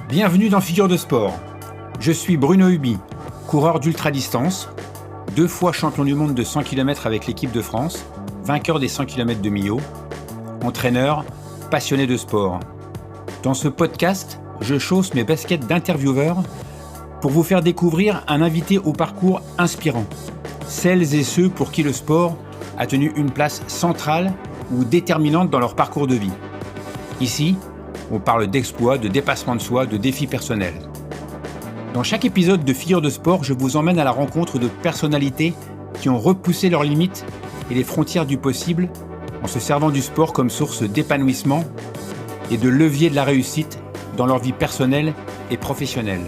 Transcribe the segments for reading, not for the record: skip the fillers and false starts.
Bienvenue dans Figure de Sport. Je suis Bruno Hubi, coureur d'ultra-distance, 2 fois champion du monde de 100 km avec l'équipe de France, vainqueur des 100 km de Millau, entraîneur, passionné de sport. Dans ce podcast, je chausse mes baskets d'intervieweur pour vous faire découvrir un invité au parcours inspirant. Celles et ceux pour qui le sport a tenu une place centrale ou déterminante dans leur parcours de vie. Ici, on parle d'exploits, de dépassement de soi, de défis personnels. Dans chaque épisode de Figure de Sport, je vous emmène à la rencontre de personnalités qui ont repoussé leurs limites et les frontières du possible en se servant du sport comme source d'épanouissement et de levier de la réussite dans leur vie personnelle et professionnelle.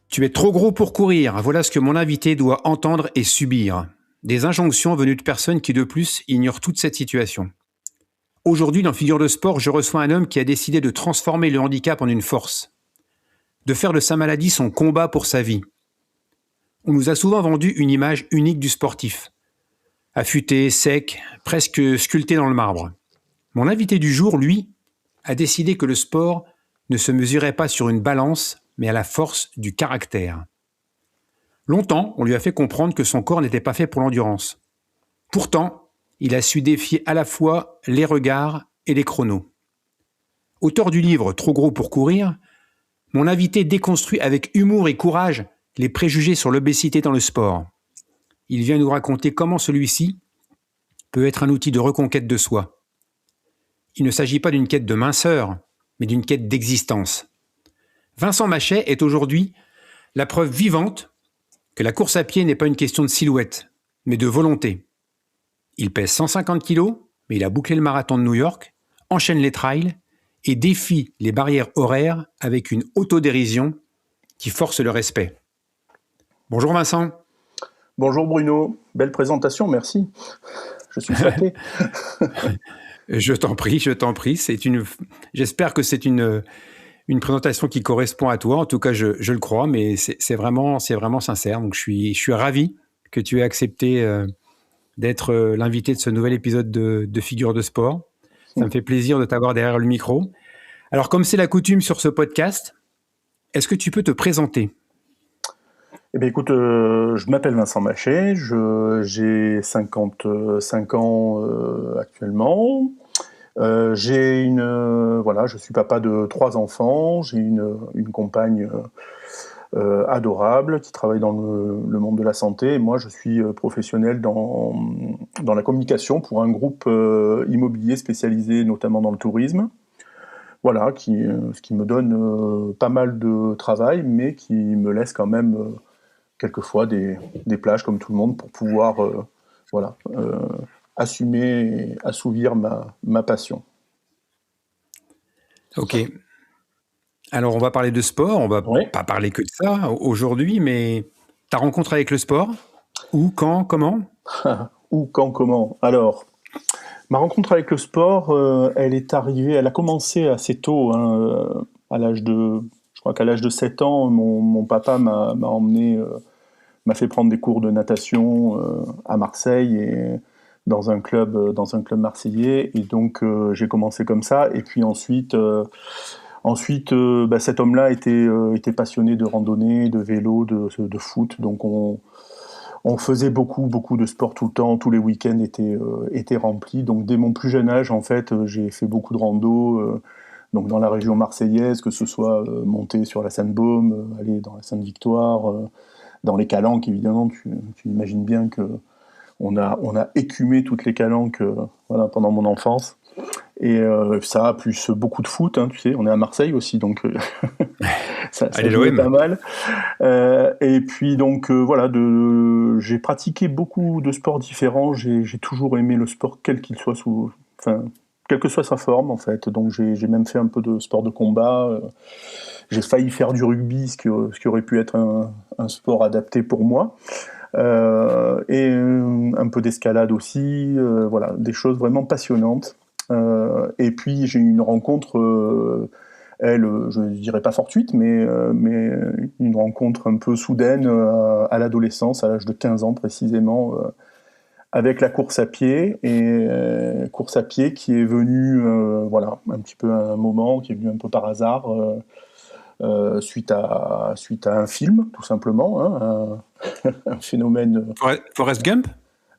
Tu es trop gros pour courir, voilà ce que mon invité doit entendre et subir. Des injonctions venues de personnes qui de plus ignorent toute cette situation. Aujourd'hui, dans Figure de Sport, je reçois un homme qui a décidé de transformer le handicap en une force. De faire de sa maladie son combat pour sa vie. On nous a souvent vendu une image unique du sportif. Affûté, sec, presque sculpté dans le marbre. Mon invité du jour, lui, a décidé que le sport ne se mesurait pas sur une balance, mais à la force du caractère. Longtemps, on lui a fait comprendre que son corps n'était pas fait pour l'endurance. Pourtant, il a su défier à la fois les regards et les chronos. Auteur du livre « Trop gros pour courir », mon invité déconstruit avec humour et courage les préjugés sur l'obésité dans le sport. Il vient nous raconter comment celui-ci peut être un outil de reconquête de soi. Il ne s'agit pas d'une quête de minceur, mais d'une quête d'existence. Vincent Machet est aujourd'hui la preuve vivante que la course à pied n'est pas une question de silhouette, mais de volonté. Il pèse 150 kilos, mais il a bouclé le marathon de New York, enchaîne les trails et défie les barrières horaires avec une autodérision qui force le respect. Bonjour Vincent. Bonjour Bruno, belle présentation, merci. Je suis flatté. Je t'en prie. J'espère que c'est une présentation qui correspond à toi. En tout cas, je le crois, mais c'est vraiment sincère. Donc, je suis ravi que tu aies accepté d'être l'invité de ce nouvel épisode de Figure de Sport. Ça me fait plaisir de t'avoir derrière le micro. Alors, comme c'est la coutume sur ce podcast, est-ce que tu peux te présenter ? Eh bien, écoute, je m'appelle Vincent Machet, j'ai 55 ans actuellement. Je suis papa de 3 enfants, j'ai une compagne adorable qui travaille dans le monde de la santé. Et moi, je suis professionnel dans la communication pour un groupe immobilier spécialisé notamment dans le tourisme. Voilà, ce qui me donne pas mal de travail, mais qui me laisse quand même quelquefois des plages comme tout le monde pour pouvoir assumer et assouvir ma passion. Ok. Alors, on va parler de sport, on va pas parler que de ça aujourd'hui, mais ta rencontre avec le sport ? Où, quand, comment ? Où, quand, comment ? Alors, ma rencontre avec le sport, elle a commencé assez tôt, je crois qu'à l'âge de 7 ans, mon papa m'a fait prendre des cours de natation à Marseille et dans un club marseillais, et donc j'ai commencé comme ça. Et puis ensuite, cet homme-là était passionné de randonnée, de vélo, de foot, donc on faisait beaucoup de sport tout le temps, tous les week-ends étaient remplis. Donc dès mon plus jeune âge, en fait, j'ai fait beaucoup de rando, donc dans la région marseillaise, que ce soit monter sur la Seine-Baume, aller dans la Sainte-Victoire, dans les calanques, évidemment. Tu imagines bien que on a écumé toutes les calanques pendant mon enfance. Et ça, plus beaucoup de foot, tu sais, on est à Marseille aussi, donc ça jouait pas mal. Et puis donc j'ai pratiqué beaucoup de sports différents. J'ai toujours aimé le sport quel qu'il soit, quelle que soit sa forme en fait. Donc j'ai même fait un peu de sport de combat. J'ai failli faire du rugby, ce qui aurait pu être un sport adapté pour moi. Et un peu d'escalade aussi. Des choses vraiment passionnantes. Et puis j'ai eu une rencontre, je dirais pas fortuite, mais une rencontre un peu soudaine à l'adolescence, à l'âge de 15 ans précisément, avec la course à pied, et course à pied qui est venue, voilà, un petit peu à un moment, qui est venu un peu par hasard, suite à un film, tout simplement, hein, un phénomène. Forrest Gump?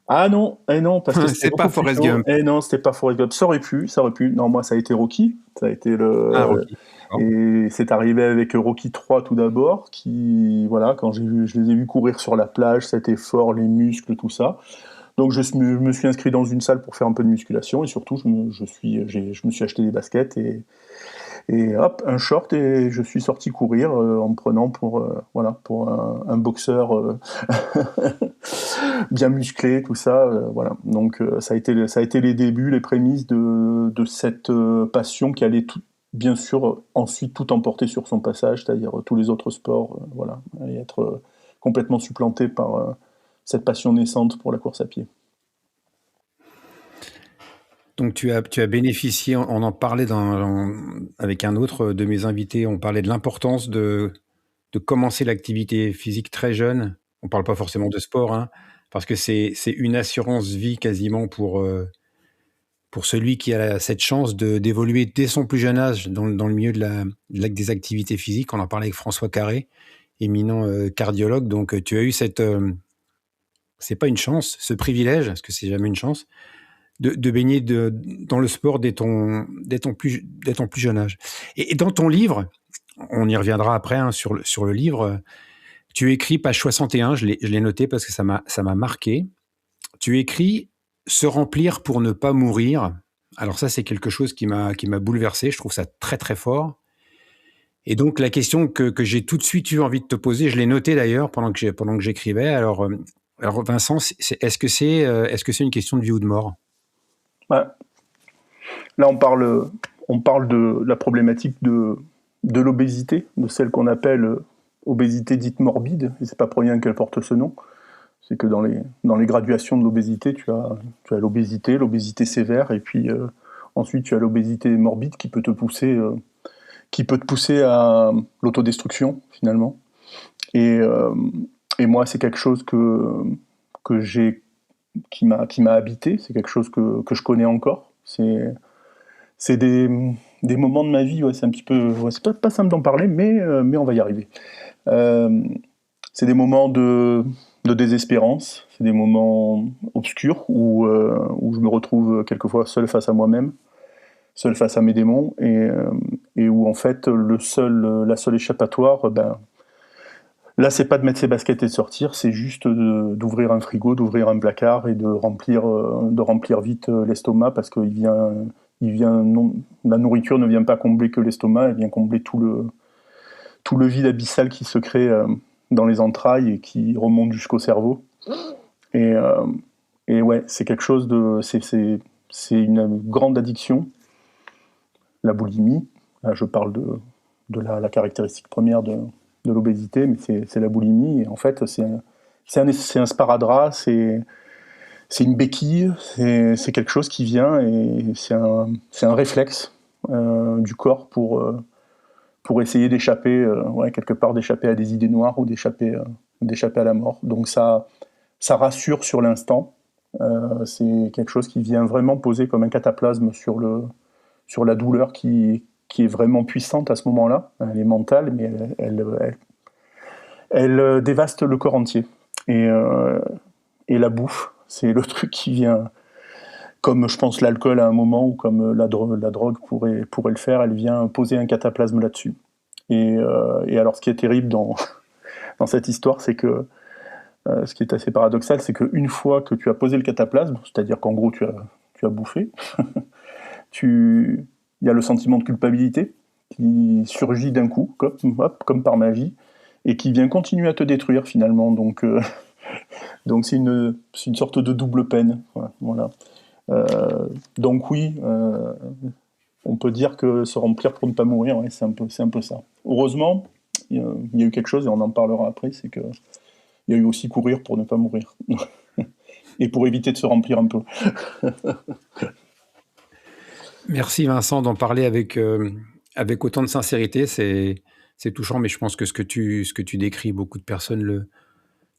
Ah non, non, parce que c'était C'est pas beaucoup plus Forrest tôt. Gump. Non, c'était pas Forrest Gump. Ça aurait pu, ça aurait pu. Non, moi, ça a été Rocky. Ça a été Ah, le. Rocky. D'accord. Et c'est arrivé avec Rocky 3 tout d'abord, qui, voilà, quand je les ai vus courir sur la plage, cet effort, les muscles, tout ça. Donc je me suis inscrit dans une salle pour faire un peu de musculation, et surtout je me suis acheté des baskets, et hop, un short, et je suis sorti courir, en me prenant pour, voilà, pour un boxeur, bien musclé, tout ça, voilà. Donc ça a été les débuts, les prémices de cette passion qui allait bien sûr ensuite tout emporter sur son passage, c'est-à-dire tous les autres sports, voilà, et être complètement supplanté par cette passion naissante pour la course à pied. Donc tu as bénéficié, on en parlait avec un autre de mes invités, on parlait de l'importance de commencer l'activité physique très jeune. On parle pas forcément de sport, hein, parce que c'est une assurance vie quasiment pour celui qui a cette chance d'évoluer dès son plus jeune âge dans le milieu des activités physiques. On en parlait avec François Carré, éminent cardiologue. Donc tu as eu c'est pas une chance, ce privilège, parce que c'est jamais une chance, de baigner dans le sport dès ton plus jeune âge. Et dans ton livre, on y reviendra après, hein, sur le livre, tu écris, page 61, je l'ai noté parce que ça m'a marqué. Tu écris se remplir pour ne pas mourir. Alors ça, c'est quelque chose qui m'a bouleversé. Je trouve ça très très fort. Et donc la question que j'ai tout de suite eu envie de te poser, je l'ai noté d'ailleurs pendant que j'écrivais. Alors Vincent, est-ce que c'est une question de vie ou de mort? Ouais. Là, on parle de la problématique de l'obésité, de celle qu'on appelle obésité dite morbide, et c'est pas pour rien qu'elle porte ce nom. C'est que dans les graduations de l'obésité, tu as l'obésité sévère, et puis ensuite tu as l'obésité morbide qui peut te pousser à l'autodestruction finalement. Et, euh, et moi, c'est quelque chose que j'ai qui m'a habité, c'est quelque chose que je connais encore. C'est des moments de ma vie, ouais, c'est un petit peu, ouais, c'est pas simple d'en parler, mais on va y arriver. Euh, c'est des moments de désespérance, c'est des moments obscurs où je me retrouve quelquefois seul face à moi-même, seul face à mes démons, et où en fait la seule échappatoire, ben, là c'est pas de mettre ses baskets et de sortir, c'est juste d'ouvrir un frigo, d'ouvrir un placard, et de remplir vite l'estomac, parce que non, la nourriture ne vient pas combler que l'estomac, elle vient combler tout le vide abyssal qui se crée dans les entrailles et qui remonte jusqu'au cerveau. Et, euh, et ouais, c'est quelque chose c'est une grande addiction, la boulimie. Là, je parle de la caractéristique première de l'obésité, mais c'est la boulimie. Et en fait, c'est un sparadrap, c'est une béquille, c'est quelque chose qui vient, et c'est un réflexe du corps pour essayer d'échapper, ouais, quelque part d'échapper à des idées noires, ou d'échapper à la mort. Donc ça rassure sur l'instant. C'est quelque chose qui vient vraiment poser comme un cataplasme sur la douleur qui est vraiment puissante à ce moment-là. Elle est mentale, mais elle dévaste le corps entier. Et la bouffe, c'est le truc qui vient, comme je pense l'alcool à un moment, ou comme la drogue pourrait le faire, elle vient poser un cataplasme là-dessus. Et alors, ce qui est terrible dans cette histoire, c'est que ce qui est assez paradoxal, c'est qu'une fois que tu as posé le cataplasme, c'est-à-dire qu'en gros tu as bouffé, il y a le sentiment de culpabilité qui surgit d'un coup, comme par magie, et qui vient continuer à te détruire finalement. Donc c'est une sorte de double peine. Voilà. Donc oui, on peut dire que se remplir pour ne pas mourir, ouais, c'est un peu ça. Heureusement, il y a eu quelque chose, et on en parlera après, c'est que il y a eu aussi courir pour ne pas mourir. Et pour éviter de se remplir un peu. Merci Vincent d'en parler avec autant de sincérité. C'est touchant, mais je pense que ce que tu décris, beaucoup de personnes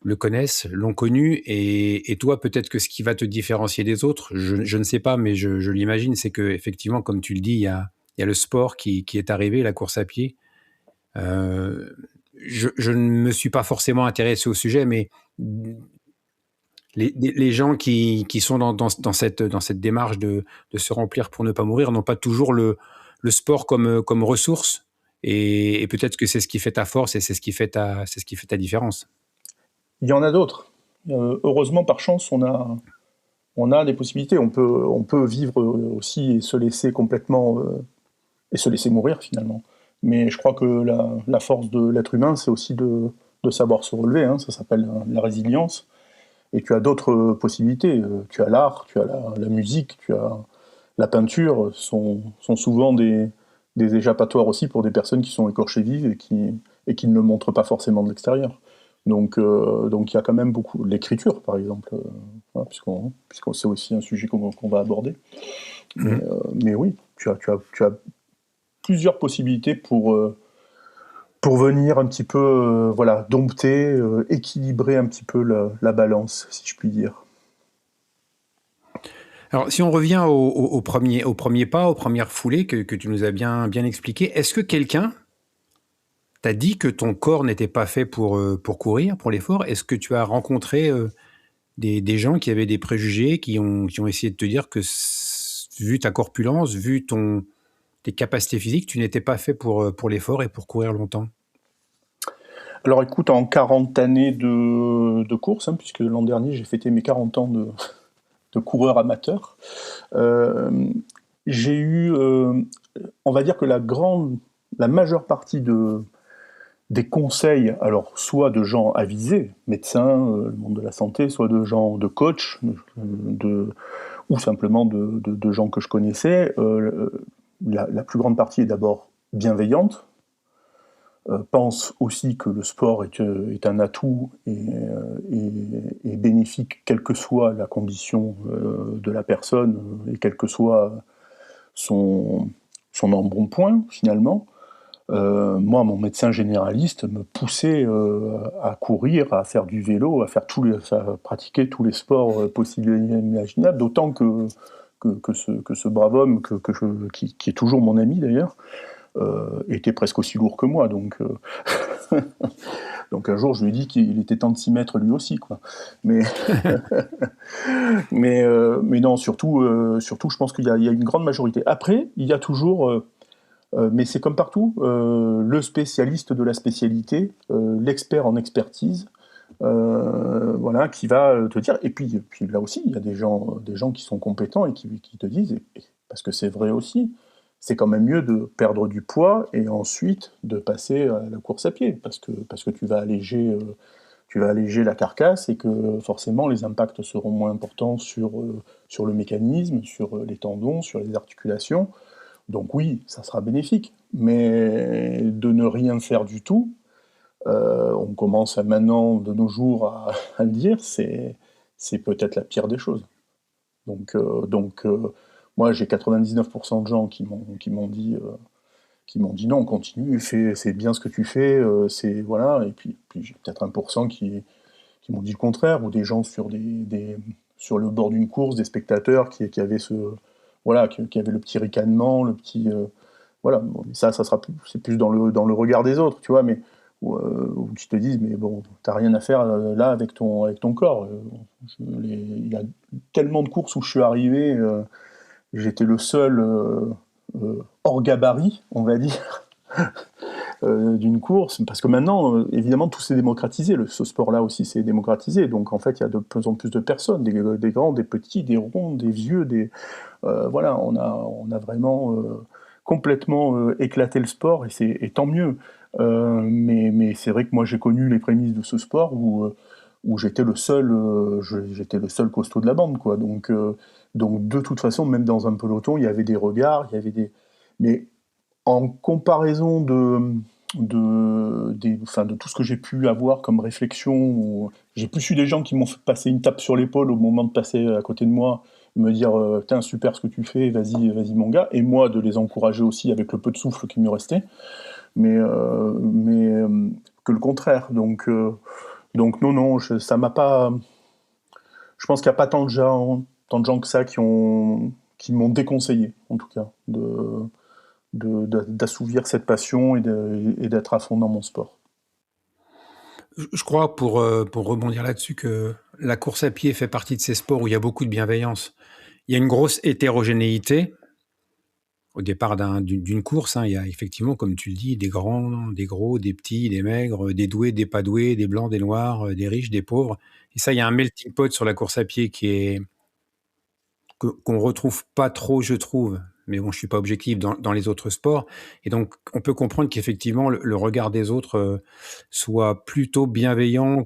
le connaissent, l'ont connu, et toi, peut-être que ce qui va te différencier des autres, je ne sais pas, mais je l'imagine, c'est que effectivement, comme tu le dis, il y a le sport qui est arrivé, la course à pied. Euh, je ne me suis pas forcément intéressé au sujet, mais les gens qui sont dans cette démarche de se remplir pour ne pas mourir n'ont pas toujours le sport comme ressource, et peut-être que c'est ce qui fait ta force, et c'est ce qui fait ta différence. Il y en a d'autres. Heureusement, par chance, on a des possibilités. On peut vivre aussi et se laisser complètement et se laisser mourir finalement. Mais je crois que la force de l'être humain, c'est aussi de savoir se relever. Hein. Ça s'appelle la résilience. Et tu as d'autres possibilités. Tu as l'art, tu as la musique, tu as la peinture, sont souvent des échappatoires aussi pour des personnes qui sont écorchées vives et qui ne le montrent pas forcément de l'extérieur. Donc il y a quand même beaucoup. L'écriture, par exemple, voilà, puisqu'on c'est aussi un sujet qu'on va aborder. Mmh. Mais oui, tu as plusieurs possibilités pour venir un petit peu voilà, dompter, équilibrer un petit peu la balance, si je puis dire. Alors, si on revient au premier pas, aux premières foulées que tu nous as bien expliqué, est-ce que quelqu'un t'a dit que ton corps n'était pas fait pour courir, pour l'effort? Est-ce que tu as rencontré des gens qui avaient des préjugés, qui ont essayé de te dire que, vu ta corpulence, vu tes capacités physiques, tu n'étais pas fait pour l'effort et pour courir longtemps? Alors écoute, en 40 années de course, hein, puisque l'an dernier j'ai fêté mes 40 ans de coureur amateur, euh, j'ai eu, on va dire que la majeure partie des conseils, alors soit de gens avisés, médecins, le monde de la santé, soit de gens de coach, ou simplement de gens que je connaissais, la plus grande partie est d'abord bienveillante, pense aussi que le sport est un atout et bénéfique, quelle que soit la condition de la personne et quel que soit son, son embonpoint finalement. Moi, mon médecin généraliste me poussait à courir, à faire du vélo, à pratiquer tous les sports possibles et imaginables, d'autant que ce brave homme, qui est toujours mon ami d'ailleurs, était presque aussi lourd que moi. Donc un jour, je lui ai dit qu'il était temps de s'y mettre lui aussi, quoi. Mais, mais non, surtout, je pense il y a une grande majorité. Après, il y a toujours, mais c'est comme partout, le spécialiste de la spécialité, l'expert en expertise, voilà, qui va te dire. Et puis là aussi, il y a des gens qui sont compétents et qui te disent, parce que c'est vrai aussi, c'est quand même mieux de perdre du poids et ensuite de passer à la course à pied, parce que tu vas alléger la carcasse et que forcément les impacts seront moins importants sur le mécanisme, sur les tendons, sur les articulations. Donc oui, ça sera bénéfique. Mais de ne rien faire du tout, on commence maintenant de nos jours à le dire, c'est peut-être la pire des choses. Donc moi j'ai 99% de gens qui m'ont dit non, continue, c'est bien ce que tu fais, c'est voilà. Et puis j'ai peut-être 1% qui m'ont dit le contraire, ou des gens sur le bord d'une course, des spectateurs qui avaient voilà, qui avaient le petit ricanement, le petit voilà. Bon, mais ça sera c'est plus dans le regard des autres, tu vois, mais où qui te disent mais bon, t'as rien à faire là avec ton corps. Il y a tellement de courses où je suis arrivé, j'étais le seul hors gabarit, on va dire, d'une course, parce que maintenant, évidemment, tout s'est démocratisé, ce sport-là aussi s'est démocratisé, donc en fait, il y a de plus en plus de personnes, des grands, des petits, des ronds, des vieux, voilà, on a vraiment complètement éclaté le sport, et tant mieux. Mais c'est vrai que moi, j'ai connu les prémices de ce sport où j'étais le seul costaud de la bande, quoi. Donc de toute façon, même dans un peloton, il y avait des regards, il y avait des... Mais en comparaison enfin, de tout ce que j'ai pu avoir comme réflexion, j'ai plus eu des gens qui m'ont passé une tape sur l'épaule au moment de passer à côté de moi, me dire Tiens, super ce que tu fais, vas-y mon gars, et moi de les encourager aussi avec le peu de souffle qui me restait, mais que le contraire. Donc non, non, ça m'a pas. Je pense qu'il n'y a pas tant de gens que ça qui m'ont déconseillé, en tout cas, d'assouvir cette passion et d'être à fond dans mon sport. Je crois, pour rebondir là-dessus, que la course à pied fait partie de ces sports où il y a beaucoup de bienveillance. Il y a une grosse hétérogénéité au départ d'une course. Hein. Il y a effectivement, comme tu le dis, des grands, des gros, des petits, des maigres, des doués, des pas doués, des blancs, des noirs, des riches, des pauvres. Et ça, il y a un melting pot sur la course à pied qu'on retrouve pas trop, je trouve. Mais bon, je suis pas objectif dans les autres sports. Et donc, on peut comprendre qu'effectivement, le regard des autres soit plutôt bienveillant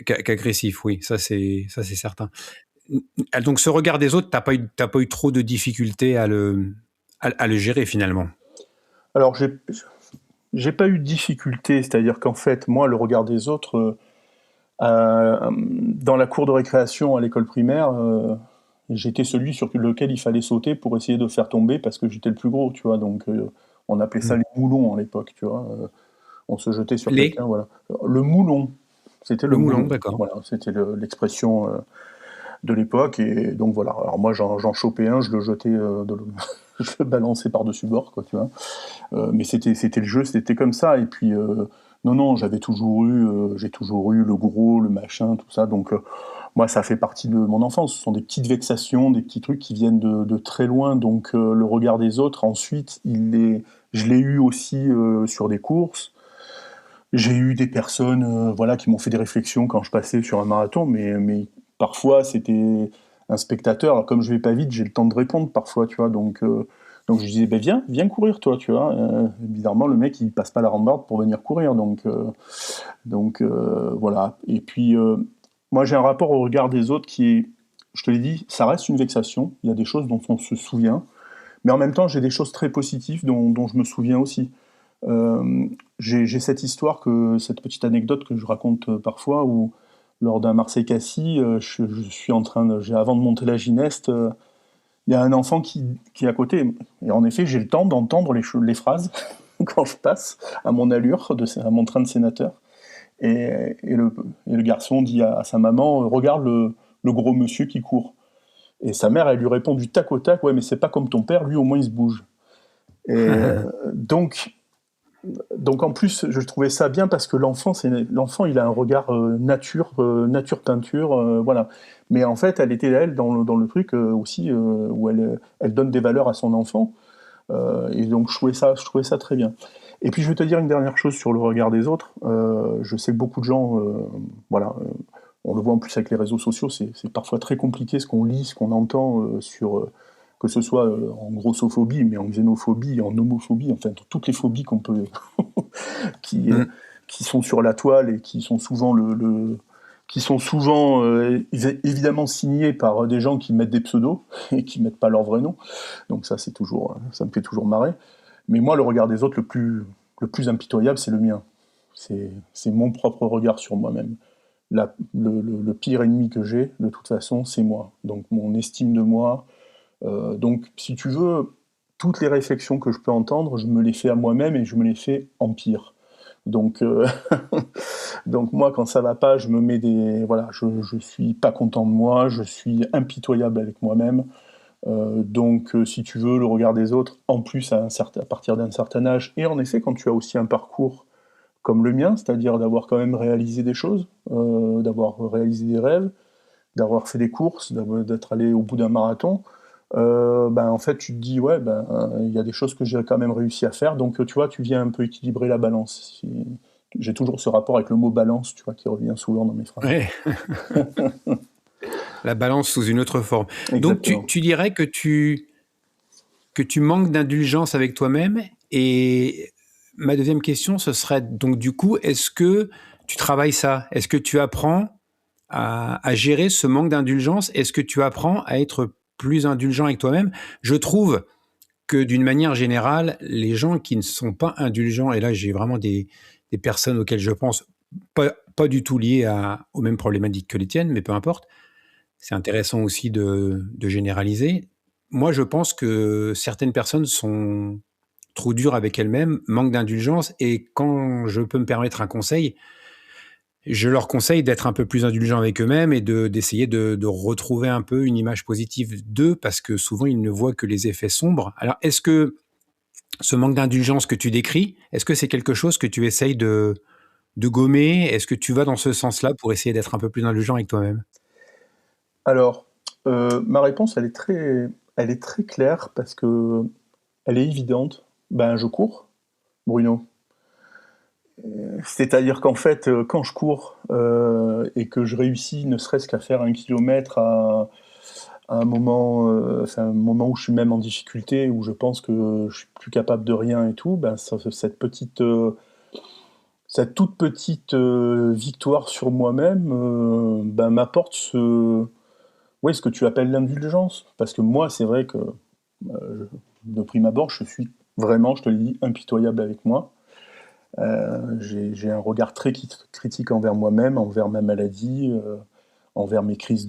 qu'agressif. Oui, ça c'est certain. Donc, ce regard des autres, t'as pas eu trop de difficultés à le gérer finalement. Alors, j'ai pas eu de difficulté, c'est-à-dire qu'en fait, moi, le regard des autres, dans la cour de récréation à l'école primaire, j'étais celui sur lequel il fallait sauter pour essayer de faire tomber parce que j'étais le plus gros, tu vois. Donc, on appelait ça Mm. les moulons à l'époque, tu vois. On se jetait sur Les quelqu'un, voilà. Le moulon, c'était le Le moulon, moulon. d'accord. Voilà, c'était l'expression de l'époque. Et donc voilà. Alors moi, j'en chopais un, je le jetais, je le balançais par-dessus bord, quoi, tu vois. Mais c'était le jeu, c'était comme ça. Et puis, non, non, j'ai toujours eu le gros, le machin, tout ça. Donc, moi, ça fait partie de mon enfance. Ce sont des petites vexations, des petits trucs qui viennent de très loin. Donc, le regard des autres, ensuite, je l'ai eu aussi sur des courses. J'ai eu des personnes, voilà, qui m'ont fait des réflexions quand je passais sur un marathon, mais parfois, c'était un spectateur. Alors, comme je vais pas vite, j'ai le temps de répondre parfois, tu vois. Donc je disais, ben viens courir toi, tu vois. Bizarrement, le mec, il passe pas la rambarde pour venir courir. Voilà. Et puis, moi, j'ai un rapport au regard des autres qui est, je te l'ai dit, ça reste une vexation. Il y a des choses dont on se souvient. Mais en même temps, j'ai des choses très positives dont je me souviens aussi. J'ai cette histoire, cette petite anecdote que je raconte parfois, où lors d'un Marseille-Cassis, je suis avant de monter la Gineste, il y a un enfant qui est à côté. Et en effet, j'ai le temps d'entendre les phrases quand je passe à mon allure, à mon train de sénateur. Et le garçon dit à sa maman, regarde le gros monsieur qui court. Et sa mère, elle lui répond du tac au tac, ouais, mais c'est pas comme ton père, lui au moins il se bouge. Et donc, donc en plus, je trouvais ça bien parce que l'enfant, il a un regard nature peinture, voilà. Mais en fait, elle était elle dans le truc aussi où elle donne des valeurs à son enfant. Et donc je trouvais ça très bien. Et puis je vais te dire une dernière chose sur le regard des autres. Je sais que beaucoup de gens, voilà, on le voit en plus avec les réseaux sociaux, c'est parfois très compliqué ce qu'on lit, ce qu'on entend que ce soit en grossophobie, mais en xénophobie, en homophobie, enfin toutes les phobies qu'on peut, qui, Mm. qui sont sur la toile et qui sont souvent qui sont souvent évidemment signés par des gens qui mettent des pseudos et qui mettent pas leur vrai nom. Donc ça, ça me fait toujours marrer. Mais moi, le regard des autres le plus impitoyable, c'est le mien. C'est mon propre regard sur moi-même. Le pire ennemi que j'ai, de toute façon, c'est moi. Donc mon estime de moi. Donc, si tu veux, toutes les réflexions que je peux entendre, je me les fais à moi-même et je me les fais en pire. Donc, donc moi, quand ça va pas, je me mets voilà, je suis pas content de moi, je suis impitoyable avec moi-même. Donc, si tu veux, le regard des autres, en plus à partir d'un certain âge, et en effet, quand tu as aussi un parcours comme le mien, c'est-à-dire d'avoir quand même réalisé des choses, d'avoir réalisé des rêves, d'avoir fait des courses, d'être allé au bout d'un marathon, ben, en fait, tu te dis, ouais, ben, il y a des choses que j'ai quand même réussi à faire, donc tu vois, tu viens un peu équilibrer la balance. J'ai toujours ce rapport avec le mot balance, tu vois, qui revient souvent dans mes phrases. Ouais. La balance sous une autre forme. Donc, Exactement. tu dirais que tu manques d'indulgence avec toi-même. Et ma deuxième question, ce serait donc du coup, est-ce que tu travailles ça? Est-ce que tu apprends à gérer ce manque d'indulgence? Est-ce que tu apprends à être plus indulgent avec toi-même? Je trouve que d'une manière générale, les gens qui ne sont pas indulgents, et là j'ai vraiment des personnes auxquelles je pense, pas du tout liées aux mêmes problématiques que les tiennes, mais peu importe, c'est intéressant aussi de généraliser. Moi, je pense que certaines personnes sont trop dures avec elles-mêmes, manquent d'indulgence, et quand je peux me permettre un conseil, Je leur conseille d'être un peu plus indulgents avec eux-mêmes et d'essayer de retrouver un peu une image positive d'eux, parce que souvent, ils ne voient que les effets sombres. Alors, est-ce que ce manque d'indulgence que tu décris, est-ce que c'est quelque chose que tu essayes de gommer? Est-ce que tu vas dans ce sens-là pour essayer d'être un peu plus indulgent avec toi-même? Alors, ma réponse, elle est très claire parce que elle est évidente. Ben, je cours, Bruno. C'est-à-dire qu'en fait, quand je cours et que je réussis ne serait-ce qu'à faire 1 kilomètre à un moment où je suis même en difficulté, où je pense que je suis plus capable de rien et tout, ben, cette toute petite victoire sur moi-même ben, m'apporte ce que tu appelles l'indulgence. Parce que moi, c'est vrai que de prime abord, je suis vraiment, je te le dis, impitoyable avec moi. J'ai un regard très critique envers moi-même, envers ma maladie, envers mes crises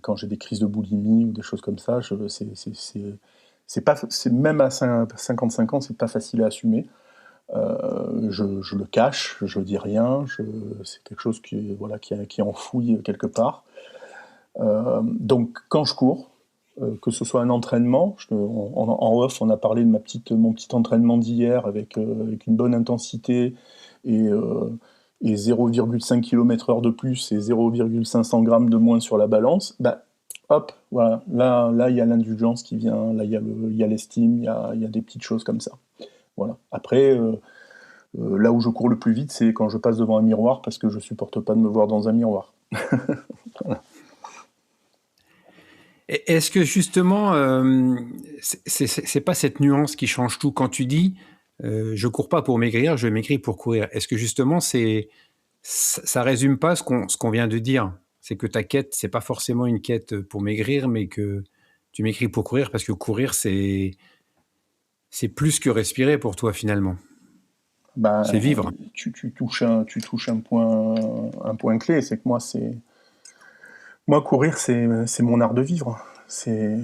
quand j'ai des crises de boulimie ou des choses comme ça. C'est pas, c'est même à 55 ans, c'est pas facile à assumer. Je le cache, je dis rien, c'est quelque chose voilà, qui est enfoui quelque part. Donc quand je cours, que ce soit un entraînement, en off on a parlé de mon petit entraînement d'hier avec une bonne intensité et, euh, et 0,5 km/h de plus et 0,500 grammes de moins sur la balance, bah, hop, voilà, là il y a l'indulgence qui vient, là il y a l'estime, il y a des petites choses comme ça. Voilà. Après, là où je cours le plus vite, c'est quand je passe devant un miroir parce que je supporte pas de me voir dans un miroir. Voilà. Est-ce que justement, c'est pas cette nuance qui change tout quand tu dis je cours pas pour maigrir, je maigris pour courir? Est-ce que justement ça résume pas ce qu'on vient de dire? C'est que ta quête, c'est pas forcément une quête pour maigrir, mais que tu maigris pour courir, parce que courir, c'est plus que respirer pour toi finalement. C'est Ben, vivre. tu touches un point clé, c'est que moi, courir, c'est mon art de vivre. C'est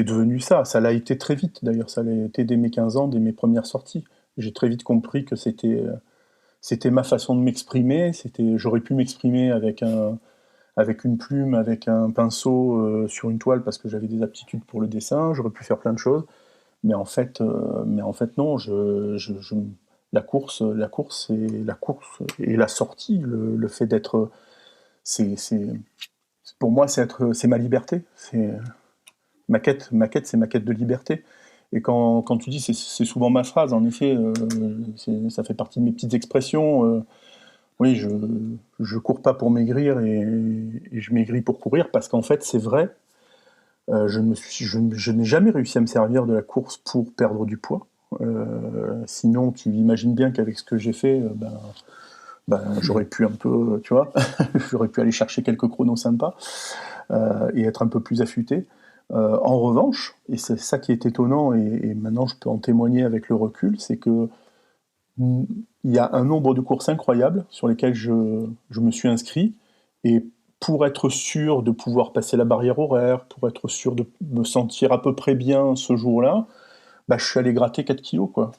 devenu ça. Ça l'a été très vite, d'ailleurs. Ça l'a été dès mes 15 ans, dès mes premières sorties. J'ai très vite compris que c'était ma façon de m'exprimer. J'aurais pu m'exprimer avec une plume, avec un pinceau sur une toile parce que j'avais des aptitudes pour le dessin. J'aurais pu faire plein de choses. Mais en fait non. La course et la sortie, le fait d'être, c'est pour moi, c'est ma liberté. C'est c'est ma quête de liberté. Et quand tu dis, c'est souvent ma phrase, en effet, ça fait partie de mes petites expressions. Oui, je cours pas pour maigrir et je maigris pour courir parce qu'en fait, c'est vrai. Je n'ai jamais réussi à me servir de la course pour perdre du poids. Sinon, tu imagines bien qu'avec ce que j'ai fait, j'aurais pu un peu, tu vois, j'aurais pu aller chercher quelques chronos sympas et être un peu plus affûté. En revanche, et c'est ça qui est étonnant, et maintenant je peux en témoigner avec le recul, c'est que il y a un nombre de courses incroyables sur lesquelles je me suis inscrit, et pour être sûr de pouvoir passer la barrière horaire, pour être sûr de me sentir à peu près bien ce jour-là, bah, je suis allé gratter 4 kilos, quoi.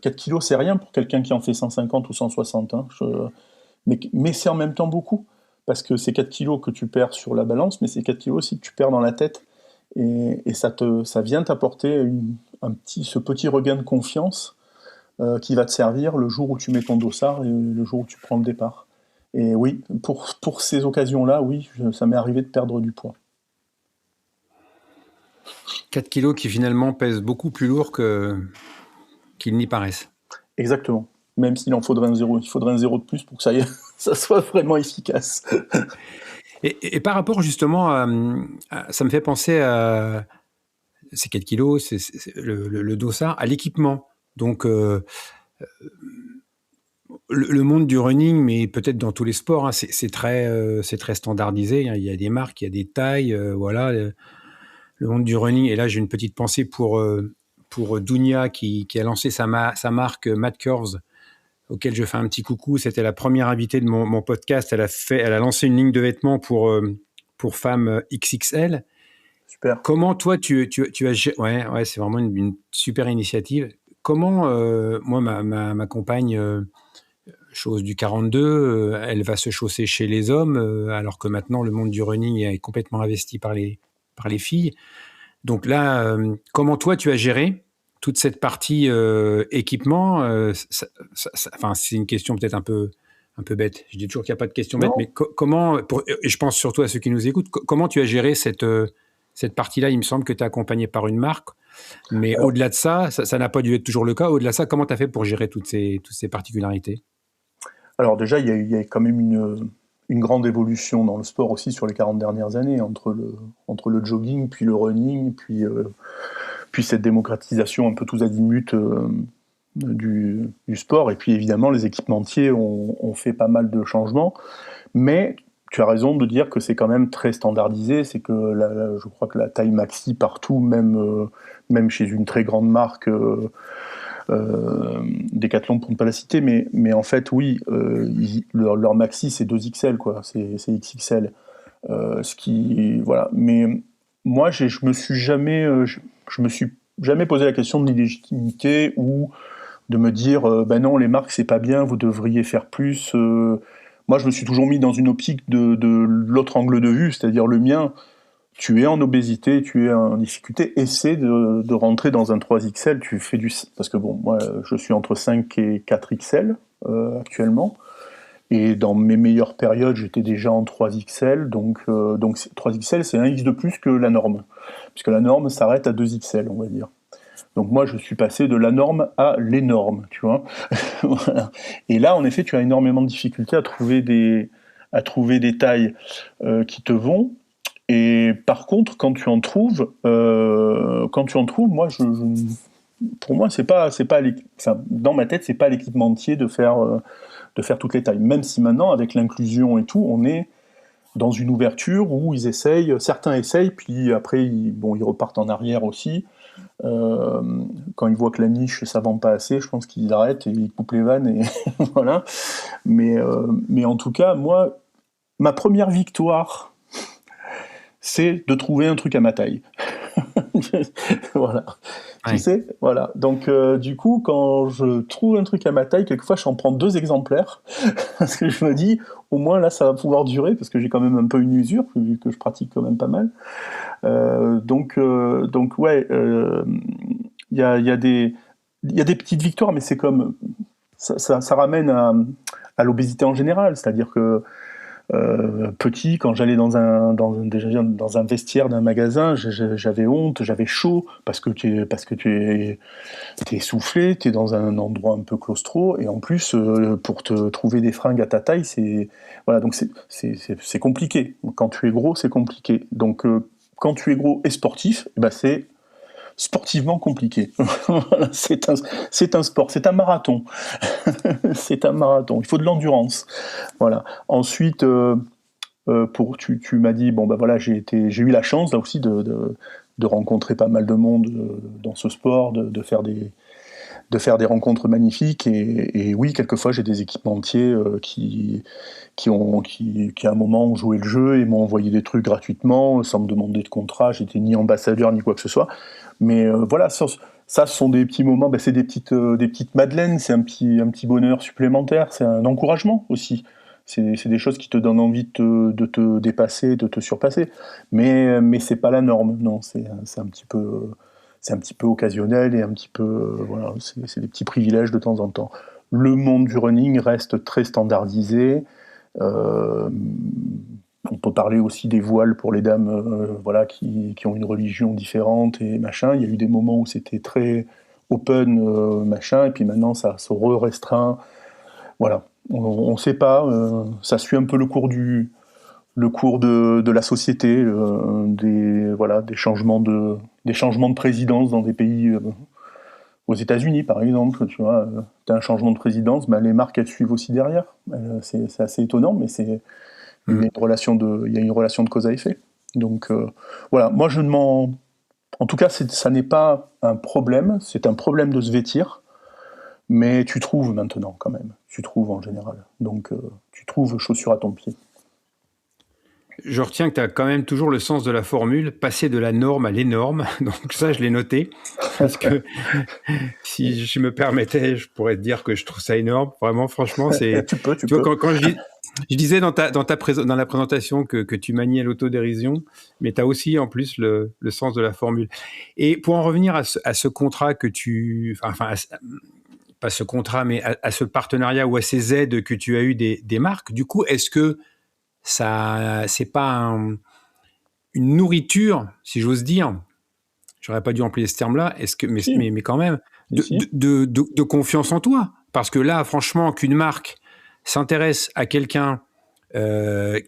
4 kilos, c'est rien pour quelqu'un qui en fait 150 ou 160, hein. Mais c'est en même temps beaucoup, parce que c'est 4 kilos que tu perds sur la balance, mais c'est 4 kilos aussi que tu perds dans la tête, et ça vient t'apporter ce petit regain de confiance qui va te servir le jour où tu mets ton dossard et le jour où tu prends le départ. Et oui, pour ces occasions-là, oui, ça m'est arrivé de perdre du poids. 4 kilos qui finalement pèsent beaucoup plus lourd qu'ils n'y paraissent. Exactement. Même s'il en faudrait un zéro, il faudrait un zéro de plus pour que ça soit vraiment efficace. Et par rapport justement ça me fait penser à ces 4 kilos, c'est le dossard, à l'équipement. Donc, le monde du running, mais peut-être dans tous les sports, hein, c'est très standardisé, hein. Il y a des marques, il y a des tailles, voilà. Le monde du running, et là j'ai une petite pensée pour Dounia qui a lancé sa marque Mad Curves, auquel je fais un petit coucou. C'était la première invitée de mon podcast. Elle a lancé une ligne de vêtements pour femmes XXL. Super. Comment toi, tu as... Ouais, c'est vraiment une super initiative. Comment, moi, ma compagne, chose du 42, elle va se chausser chez les hommes, alors que maintenant le monde du running est complètement investi par les filles. Donc là, comment toi tu as géré toute cette partie équipement enfin, c'est une question peut-être un peu bête. Je dis toujours qu'il n'y a pas de question bête, Non. mais comment, et je pense surtout à ceux qui nous écoutent, comment tu as géré cette partie-là? Il me semble que tu es accompagné par une marque, mais Alors, au-delà de ça, ça n'a pas dû être toujours le cas. Au-delà de ça, comment tu as fait pour gérer toutes ces particularités? alors déjà, il y a quand même une grande évolution dans le sport aussi sur les 40 dernières années, entre le jogging, puis le running, puis cette démocratisation un peu tous azimuts du sport. Et puis évidemment, les équipementiers ont fait pas mal de changements. Mais tu as raison de dire que c'est quand même très standardisé. C'est que je crois que la taille maxi partout, même chez une très grande marque, Decathlon pour ne pas la citer, mais en fait, oui, leur maxi c'est 2XL, quoi. C'est XXL. Voilà. Mais moi, je me suis jamais, je me suis jamais posé la question de l'illégitimité ou de me dire, ben non, les marques c'est pas bien, vous devriez faire plus. Moi, je me suis toujours mis dans une optique de l'autre angle de vue, c'est-à-dire le mien. Tu es en obésité, tu es en difficulté, essaie de rentrer dans un 3XL. Tu fais parce que bon, moi, je suis entre 5 et 4XL actuellement. Et dans mes meilleures périodes, j'étais déjà en 3XL, donc 3XL, c'est un X de plus que la norme, puisque la norme s'arrête à 2XL, on va dire. Donc moi, je suis passé de la norme à l'énorme, tu vois. Voilà. Et là, en effet, tu as énormément de difficultés à trouver des tailles qui te vont. Et par contre, quand tu en trouves, moi, pour moi, enfin, dans ma tête, c'est pas l'équipementier de faire toutes les tailles. Même si maintenant, avec l'inclusion et tout, on est dans une ouverture où certains essayent, puis après, ils repartent en arrière aussi. Euh, Quand ils voient que la niche, ça vend pas assez, je pense qu'ils arrêtent et ils coupent les vannes et voilà. Mais en tout cas, moi, ma première victoire, c'est de trouver un truc à ma taille. Voilà. Tu Ouais. sais, voilà. Donc, du coup, quand je trouve un truc à ma taille, quelquefois, j'en prends 2 exemplaires parce que je me dis, au moins là, ça va pouvoir durer parce que j'ai quand même un peu une usure vu que je pratique quand même pas mal. Donc ouais, il y a des petites victoires, mais c'est comme ça ramène à l'obésité en général, c'est-à-dire que petit, quand j'allais déjà dans un vestiaire d'un magasin, j'avais honte, j'avais chaud, parce que t'es essoufflé, t'es dans un endroit un peu claustro, et en plus, pour te trouver des fringues à ta taille, voilà, donc c'est compliqué. Quand tu es gros, c'est compliqué. Donc, quand tu es gros et sportif, eh ben c'est sportivement compliqué. Voilà, c'est un sport, c'est un marathon. C'est un marathon, il faut de l'endurance. Voilà. Ensuite, tu m'as dit, bon ben voilà, j'ai eu la chance là aussi de rencontrer pas mal de monde dans ce sport, de faire des rencontres magnifiques. Et oui, quelquefois j'ai des équipementiers qui à un moment ont joué le jeu et m'ont envoyé des trucs gratuitement sans me demander de contrat. J'étais ni ambassadeur ni quoi que ce soit. Mais voilà, ça, ce sont des petits moments, ben, c'est des petites madeleines, c'est un petit bonheur supplémentaire, c'est un encouragement aussi. C'est des choses qui te donnent envie de te dépasser, de te surpasser. Mais c'est pas la norme, non, c'est un petit peu occasionnel et un petit peu, voilà, c'est des petits privilèges de temps en temps. Le monde du running reste très standardisé. Euh, on peut parler aussi des voiles pour les dames, voilà, qui ont une religion différente et machin. Il y a eu des moments où c'était très open, machin, et puis maintenant ça se restreint. Voilà, on sait pas. Ça suit un peu le cours de la société, voilà, des changements de présidence dans des pays. Aux États-Unis, par exemple, tu vois, tu as un changement de présidence, ben, les marques elles suivent aussi derrière. C'est assez étonnant, mais Mm. il y a une relation de cause à effet. Donc voilà, moi je ne m'en. En tout cas, ça n'est pas un problème, c'est un problème de se vêtir, mais tu trouves maintenant quand même. Tu trouves en général. Donc tu trouves chaussures à ton pied. Je retiens que tu as quand même toujours le sens de la formule, passer de la norme à l'énorme. Donc ça, je l'ai noté. Parce que si je me permettais, je pourrais te dire que je trouve ça énorme. Vraiment, franchement, c'est... Tu peux. Tu vois, quand je disais dans la présentation que tu maniais l'autodérision, mais tu as aussi en plus le sens de la formule. Et pour en revenir à ce contrat que tu... Enfin, pas ce contrat, mais à ce partenariat ou à ces aides que tu as eu des marques, du coup, est-ce que ça, c'est pas une nourriture, si j'ose dire, j'aurais pas dû employer ce terme-là, est-ce que, Si, mais quand même, si. de confiance en toi. Parce que là, franchement, qu'une marque s'intéresse à quelqu'un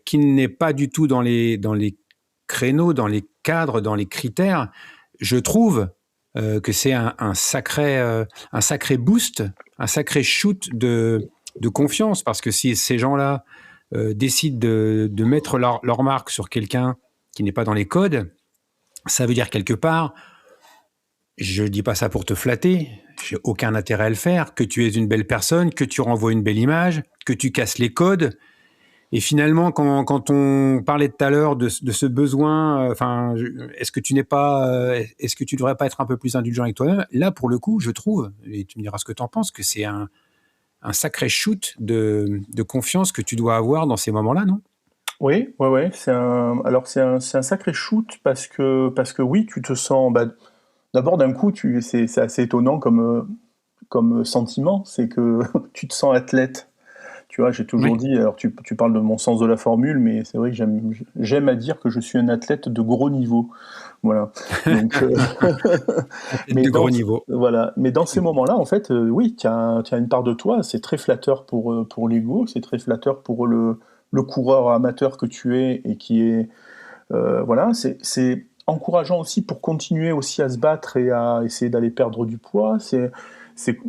qui n'est pas du tout dans les créneaux, dans les cadres, dans les critères, je trouve que c'est un sacré boost, un sacré shoot de confiance. Parce que si ces gens-là décident de mettre leur marque sur quelqu'un qui n'est pas dans les codes, ça veut dire quelque part, je ne dis pas ça pour te flatter, j'ai aucun intérêt à le faire, que tu es une belle personne, que tu renvoies une belle image, que tu casses les codes. Et finalement, quand on parlait tout à l'heure de ce besoin, est-ce que tu n'es pas, est-ce que tu devrais pas être un peu plus indulgent avec toi-même? Là, pour le coup, je trouve, et tu me diras ce que tu en penses, que c'est un sacré shoot de confiance que tu dois avoir dans ces moments-là, non? Oui, ouais, ouais. C'est un sacré shoot parce que oui, tu te sens. Bah, d'abord, d'un coup, c'est assez étonnant comme sentiment, c'est que tu te sens athlète. Tu vois, j'ai toujours Oui, dit, alors tu parles de mon sens de la formule, mais c'est vrai que j'aime à dire que je suis un athlète de gros niveau. Voilà. Donc, athlète mais de gros niveau. voilà. Mais dans ces moments-là, en fait, oui, tu as une part de toi. C'est très flatteur pour l'ego, c'est très flatteur pour le coureur amateur que tu es et qui est, voilà. C'est encourageant aussi pour continuer aussi à se battre et à essayer d'aller perdre du poids.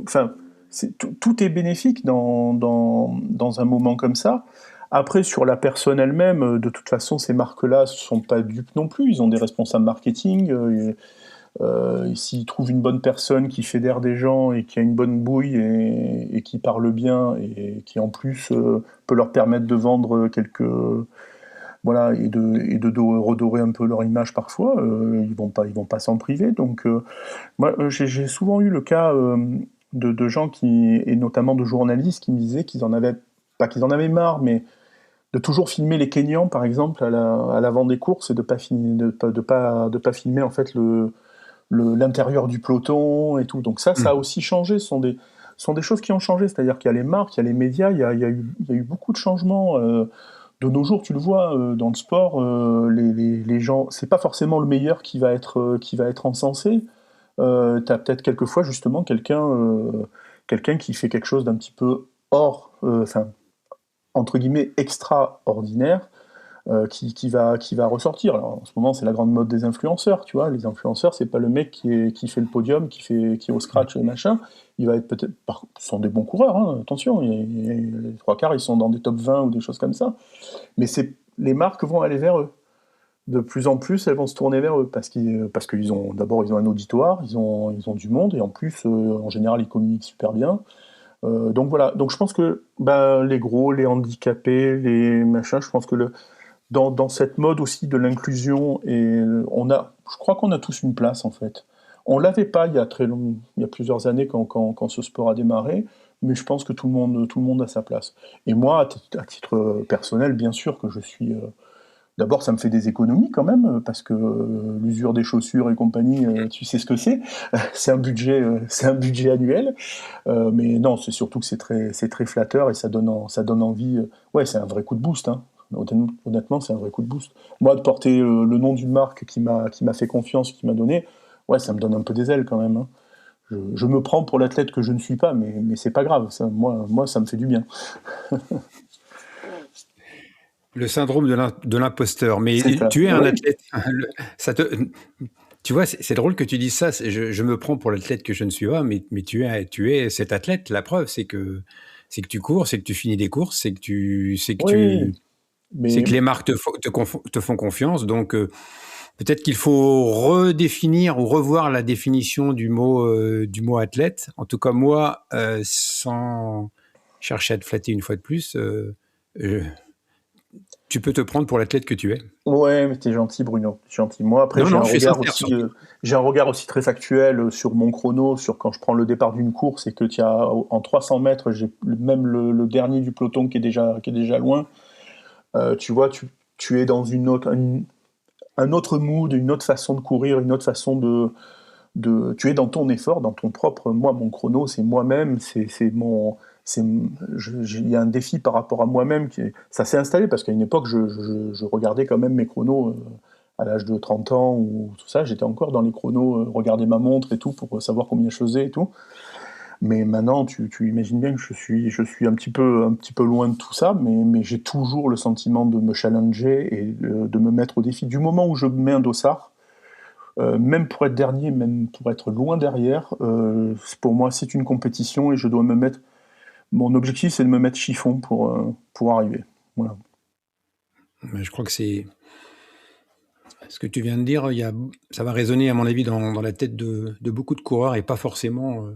Enfin, tout est bénéfique dans un moment comme ça. Après, sur la personne elle-même, de toute façon, ces marques-là ne sont pas dupes non plus. Ils ont des responsables marketing. S'ils trouvent une bonne personne qui fédère des gens et qui a une bonne bouille et qui parle bien et qui en plus peut leur permettre de vendre quelques, voilà, et de redorer un peu leur image parfois, ils vont pas s'en priver. Donc moi, j'ai souvent eu le cas de gens et notamment de journalistes qui me disaient qu'ils en avaient, pas qu'ils en avaient marre, mais de toujours filmer les Kenyans, par exemple, à l'avant des courses et de pas filmer en fait l'intérieur du peloton et tout. Donc ça a aussi changé. Ce sont des choses qui ont changé. C'est-à-dire qu'il y a les marques, il y a les médias, il y a eu beaucoup de changements. De nos jours, tu le vois, dans le sport, les gens, c'est pas forcément le meilleur qui va être encensé. Tu as peut-être quelquefois justement quelqu'un qui fait quelque chose d'un petit peu hors, enfin, entre guillemets, extraordinaire, qui va ressortir. Alors, en ce moment, c'est la grande mode des influenceurs, tu vois. Les influenceurs, c'est pas le mec qui fait le podium, qui est au scratch et machin. Il va être peut-être. Ce sont des bons coureurs, hein, attention. Les trois quarts, ils sont dans des top 20 ou des choses comme ça. Mais les marques vont aller vers eux. De plus en plus, elles vont se tourner vers eux parce qu'ils ont d'abord ils ont un auditoire, ils ont du monde et en plus, en général, ils communiquent super bien. Donc voilà. Donc je pense que les gros, les handicapés, les machins, je pense que dans cette mode aussi de l'inclusion, je crois qu'on a tous une place en fait. On l'avait pas il y a plusieurs années quand ce sport a démarré, mais je pense que tout le monde a sa place. Et moi, à titre personnel, bien sûr que je suis. D'abord, ça me fait des économies quand même, parce que l'usure des chaussures et compagnie, tu sais ce que c'est. C'est un budget annuel. Mais non, c'est surtout que c'est très flatteur et ça donne envie. Ouais, c'est un vrai coup de boost, hein. Honnêtement, c'est un vrai coup de boost. Moi, de porter le nom d'une marque qui m'a fait confiance, qui m'a donné, ouais, ça me donne un peu des ailes quand même, hein. Je me prends pour l'athlète que je ne suis pas, mais c'est pas grave. Moi, ça me fait du bien. Le syndrome de l'imposteur. Mais C'est ça. tu es un Oui, athlète. Ça te, tu vois, c'est drôle que tu dises ça. Je me prends pour l'athlète que je ne suis pas, mais tu es cet athlète. La preuve, c'est que tu cours, c'est que tu finis des courses, oui, c'est mais que les marques te font confiance. Donc, peut-être qu'il faut redéfinir ou revoir la définition du mot athlète. En tout cas, moi, sans chercher à te flatter une fois de plus, tu peux te prendre pour l'athlète que tu es. Ouais, mais t'es gentil, Bruno. T'es gentil. Moi, après, Non, non, je suis sincère surtout. j'ai un regard aussi très factuel sur mon chrono, sur quand je prends le départ d'une course et que en 300 mètres, j'ai même le dernier du peloton qui est déjà loin. Tu vois, tu es dans un autre mood, une autre façon de courir, une autre façon tu es dans ton effort, dans ton propre. Moi, mon chrono, c'est moi-même, il y a un défi par rapport à moi-même ça s'est installé parce qu'à une époque, je regardais quand même mes chronos à l'âge de 30 ans ou tout ça. J'étais encore dans les chronos, regarder ma montre et tout pour savoir combien je faisais et tout. Mais maintenant, tu imagines bien que je suis un petit peu loin de tout ça, mais j'ai toujours le sentiment de me challenger et de me mettre au défi. Du moment où je mets un dossard, même pour être dernier, même pour être loin derrière, pour moi, c'est une compétition et je dois me mettre. Mon objectif, c'est de me mettre chiffon pour arriver. Voilà. Mais je crois que c'est ce que tu viens de dire. Ça va résonner, à mon avis, dans la tête de beaucoup de coureurs et pas forcément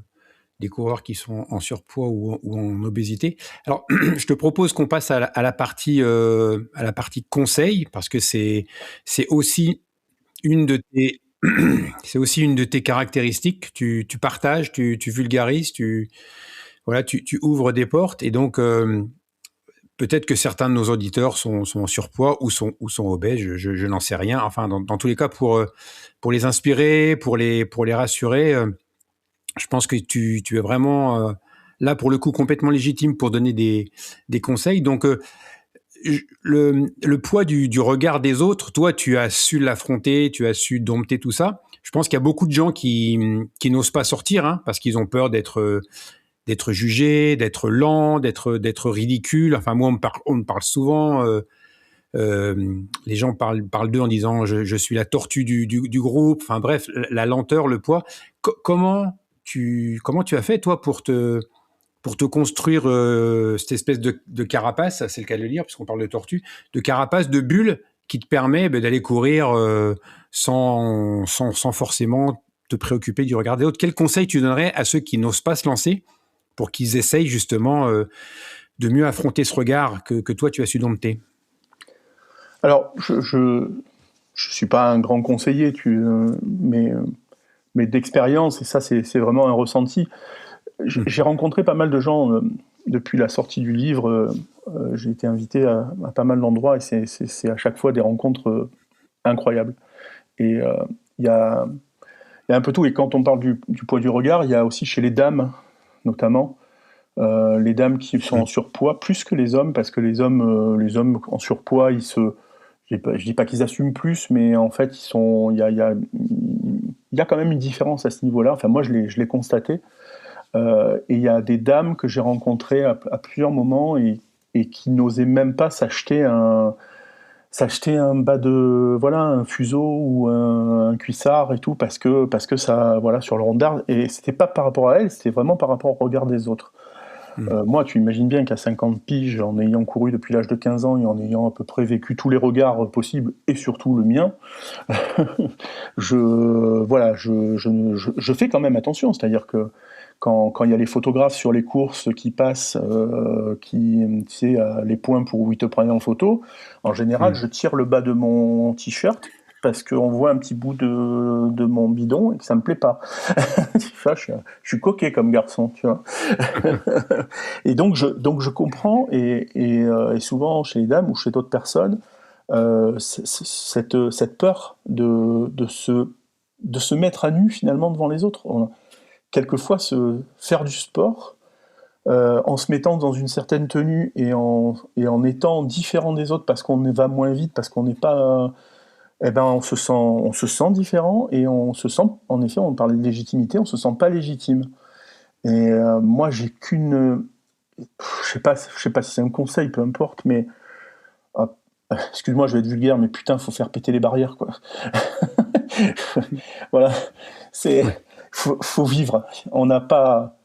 des coureurs qui sont en surpoids ou en obésité. Alors, je te propose qu'on passe à la partie conseil, parce que c'est aussi une de tes c'est aussi une de tes caractéristiques. Tu partages, tu vulgarises, voilà, tu ouvres des portes, et donc peut-être que certains de nos auditeurs sont en surpoids ou sont obèses, je n'en sais rien. Enfin, dans tous les cas, pour les inspirer, pour les rassurer, je pense que tu es vraiment là, pour le coup, complètement légitime pour donner des conseils. Donc, le poids du regard des autres, toi, tu as su l'affronter, tu as su dompter tout ça. Je pense qu'il y a beaucoup de gens qui n'osent pas sortir, hein, parce qu'ils ont peur d'être jugés, d'être lents, d'être ridicules. Enfin, moi, on me parle souvent. Les gens parlent d'eux en disant je suis la tortue du groupe. Enfin bref, la lenteur, le poids. Comment tu as fait, toi, pour te construire cette espèce de carapace, c'est le cas de le dire puisqu'on parle de tortue, de carapace, de bulle qui te permet d'aller courir sans forcément te préoccuper du regard des autres. Quel conseil tu donnerais à ceux qui n'osent pas se lancer pour qu'ils essayent justement de mieux affronter ce regard que toi tu as su dompter? Alors, je suis pas un grand conseiller, mais d'expérience, et ça c'est vraiment un ressenti. J'ai rencontré pas mal de gens depuis la sortie du livre. J'ai été invité à pas mal d'endroits et c'est à chaque fois des rencontres incroyables. Et il y a un peu tout. Et quand on parle du poids du regard, il y a aussi chez les dames, notamment, les dames qui sont en surpoids, plus que les hommes, parce que les hommes en surpoids, je dis pas qu'ils assument plus, mais en fait, il y a quand même une différence à ce niveau-là. Enfin, moi, je l'ai constaté. Et il y a des dames que j'ai rencontrées à plusieurs moments et qui n'osaient même pas s'acheter un bas un fuseau ou un cuissard et tout, parce que ça, voilà, sur le rondard. Et c'était pas par rapport à elles, c'était vraiment par rapport au regard des autres. Moi, tu imagines bien qu'à 50 piges, en ayant couru depuis l'âge de 15 ans et en ayant à peu près vécu tous les regards possibles, et surtout le mien, je fais quand même attention. C'est-à-dire que quand il y a les photographes sur les courses qui passent, tu sais, les points pour où ils te prennent en photo, en général, je tire le bas de mon t-shirt parce qu'on voit un petit bout de mon bidon et que ça me plaît pas. Je suis coquet comme garçon, tu vois. Et donc je comprends, et souvent chez les dames ou chez d'autres personnes, cette peur de se mettre à nu finalement devant les autres. Quelquefois, faire du sport en se mettant dans une certaine tenue et en étant différent des autres parce qu'on va moins vite, parce qu'on n'est pas... on se sent différent et on se sent, en effet, on parlait de légitimité, on se sent pas légitime. Et moi, j'ai qu'une... Je sais pas si c'est un conseil, peu importe, mais... excuse-moi, je vais être vulgaire, mais putain, faut faire péter les barrières, quoi. Voilà, faut vivre. On n'a pas...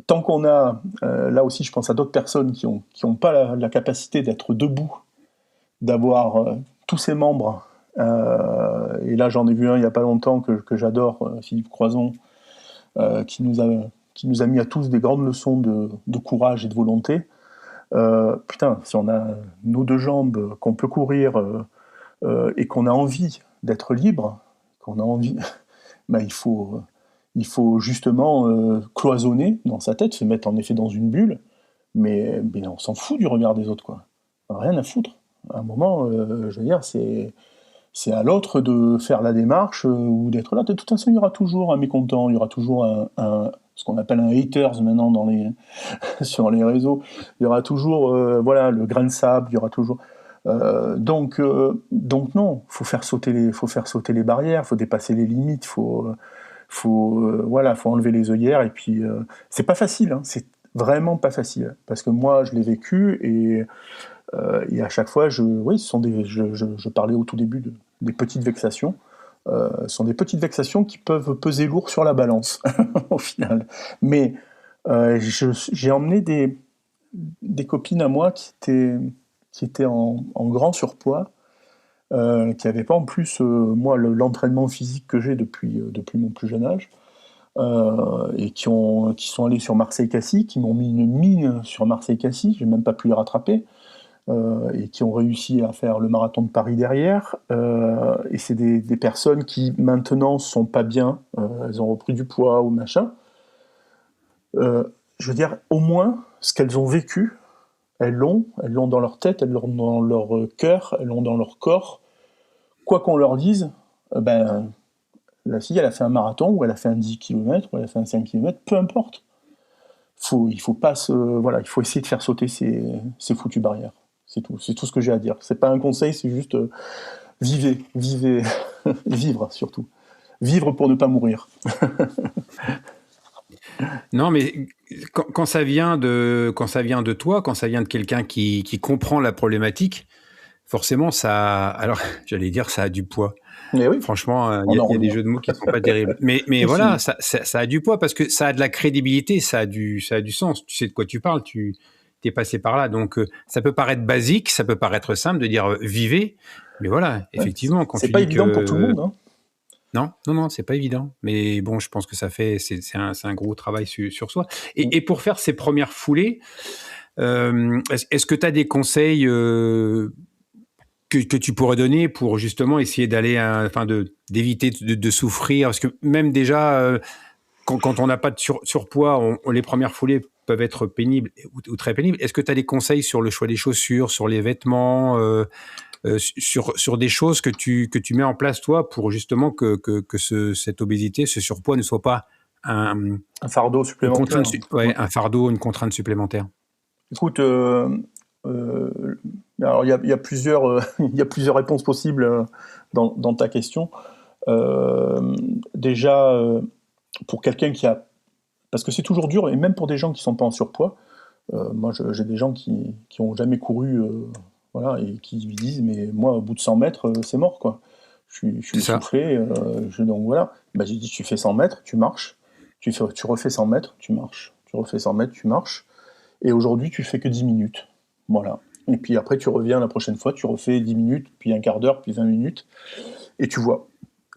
Tant qu'on a... là aussi, je pense à d'autres personnes qui ont pas la capacité d'être debout, d'avoir tous ses membres. Et là, j'en ai vu un il n'y a pas longtemps que j'adore, Philippe Croison, qui nous a mis à tous des grandes leçons de courage et de volonté. Putain, si on a nos deux jambes, qu'on peut courir et qu'on a envie d'être libre, qu'on a envie, bah, il faut justement cloisonner dans sa tête, se mettre en effet dans une bulle, mais on s'en fout du regard des autres, quoi. Rien à foutre. À un moment, je veux dire, c'est à l'autre de faire la démarche ou d'être là. De toute façon, il y aura toujours un mécontent, il y aura toujours ce qu'on appelle un haters maintenant sur les réseaux. Il y aura toujours voilà, le grain de sable, il y aura toujours. Donc non, faut faire sauter les barrières, faut dépasser les limites, voilà, faut enlever les œillères et puis c'est pas facile, hein, c'est vraiment pas facile parce que moi je l'ai vécu et à chaque fois oui, ce sont je parlais au tout début des petites vexations. Ce sont des petites vexations qui peuvent peser lourd sur la balance au final. Mais j'ai emmené des copines à moi qui étaient en grand surpoids, qui n'avaient pas en plus, moi, l'entraînement physique que j'ai depuis mon plus jeune âge, et qui sont allés sur Marseille-Cassis, qui m'ont mis une mine sur Marseille-Cassis, j'ai même pas pu les rattraper, et qui ont réussi à faire le marathon de Paris derrière. Et c'est des personnes qui maintenant sont pas bien, elles ont repris du poids ou machin. Je veux dire, au moins, ce qu'elles ont vécu, elles l'ont dans leur tête, elles l'ont dans leur cœur, elles l'ont dans leur corps. Quoi qu'on leur dise, ben, la fille, elle a fait un marathon, ou elle a fait un 10 km, ou elle a fait un 5 km, peu importe. Il faut pas voilà, il faut essayer de faire sauter ces foutues barrières. C'est tout ce que j'ai à dire. C'est pas un conseil, c'est juste vivez, vivre surtout. Vivre pour ne pas mourir. Non, mais quand ça vient de toi, quand ça vient de quelqu'un qui comprend la problématique, forcément, alors, j'allais dire, ça a du poids. Mais oui. Franchement, il y a des jeux de mots qui sont pas terribles. Mais voilà, ça a du poids parce que ça a de la crédibilité, ça a du sens. Tu sais de quoi tu parles, tu es passé par là. Donc, ça peut paraître basique, ça peut paraître simple de dire vivez. Mais voilà, effectivement, quand c'est tu pas dis évident pour tout le monde, hein. Non, c'est pas évident. Mais bon, je pense que c'est un gros travail sur soi. Et pour faire ces premières foulées, est-ce que tu as des conseils que tu pourrais donner pour justement essayer d'aller, d'éviter de souffrir? Parce que même déjà, quand on n'a pas de surpoids, les premières foulées peuvent être pénibles ou très pénibles. Est-ce que tu as des conseils sur le choix des chaussures, sur les vêtements, sur des choses que tu mets en place toi pour justement que cette obésité, ce surpoids ne soit pas un fardeau supplémentaire. Un fardeau, une contrainte supplémentaire? Écoute, alors il y a plusieurs réponses possibles dans ta question. Déjà, pour quelqu'un qui a, parce que c'est toujours dur, et même pour des gens qui sont pas en surpoids, moi j'ai des gens qui ont jamais couru, voilà, et qui me disent mais moi au bout de 100 mètres c'est mort, quoi. Je suis essoufflé, donc voilà. Bah, j'ai dit tu fais 100 mètres, tu marches, tu refais 100 mètres, tu marches, tu refais 100 mètres, tu marches, et aujourd'hui tu fais que 10 minutes, voilà. Et puis après tu reviens la prochaine fois, tu refais 10 minutes, puis un quart d'heure, puis 20 minutes, et tu vois.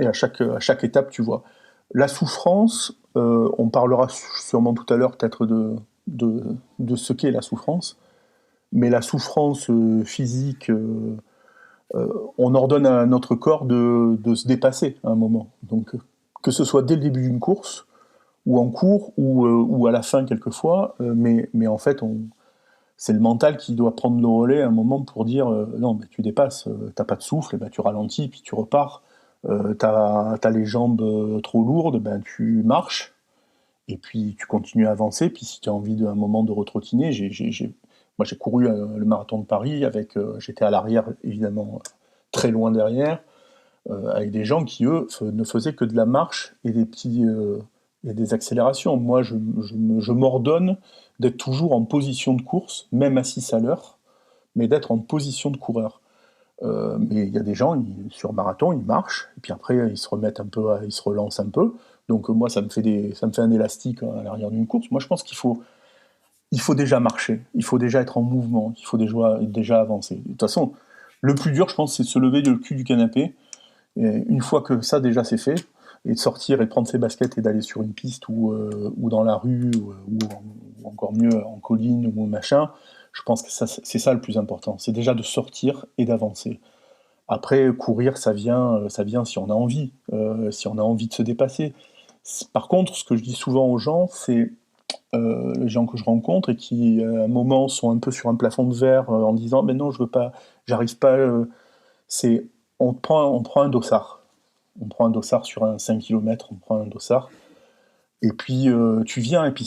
Et à chaque étape tu vois. La souffrance, on parlera sûrement tout à l'heure peut-être de ce qu'est la souffrance, mais la souffrance physique, on ordonne à notre corps de se dépasser à un moment. Donc que ce soit dès le début d'une course, ou en cours, ou à la fin quelquefois, mais en fait c'est le mental qui doit prendre le relais à un moment pour dire non, mais tu dépasses, t'as pas de souffle, et ben tu ralentis, puis tu repars. T'as les jambes trop lourdes, ben tu marches, et puis tu continues à avancer, puis si tu as envie d'un moment de retrottiner, moi j'ai couru le marathon de Paris, j'étais à l'arrière, évidemment, très loin derrière, avec des gens qui, eux, ne faisaient que de la marche et des accélérations. Moi, je m'ordonne d'être toujours en position de course, même à 6 à l'heure, mais d'être en position de coureur. Mais il y a des gens, sur marathon, ils marchent, et puis après, ils se relancent un peu. Donc moi, ça me fait un élastique à l'arrière d'une course. Moi, je pense qu'il faut déjà marcher, il faut déjà être en mouvement, il faut déjà avancer. De toute façon, le plus dur, je pense, c'est de se lever le cul du canapé. Et une fois que ça, déjà, c'est fait, et de sortir et de prendre ses baskets et d'aller sur une piste ou dans la rue, ou encore mieux en colline ou machin, Je pense que c'est ça le plus important. C'est déjà de sortir et d'avancer. Après, courir, ça vient si on a envie, si on a envie de se dépasser. Par contre, ce que je dis souvent aux gens, c'est les gens que je rencontre et qui, à un moment, sont un peu sur un plafond de verre en disant, mais non, je veux pas, j'arrive pas. C'est, on prend un dossard. On prend un dossard sur un 5 km, on prend un dossard. Et puis tu viens, et puis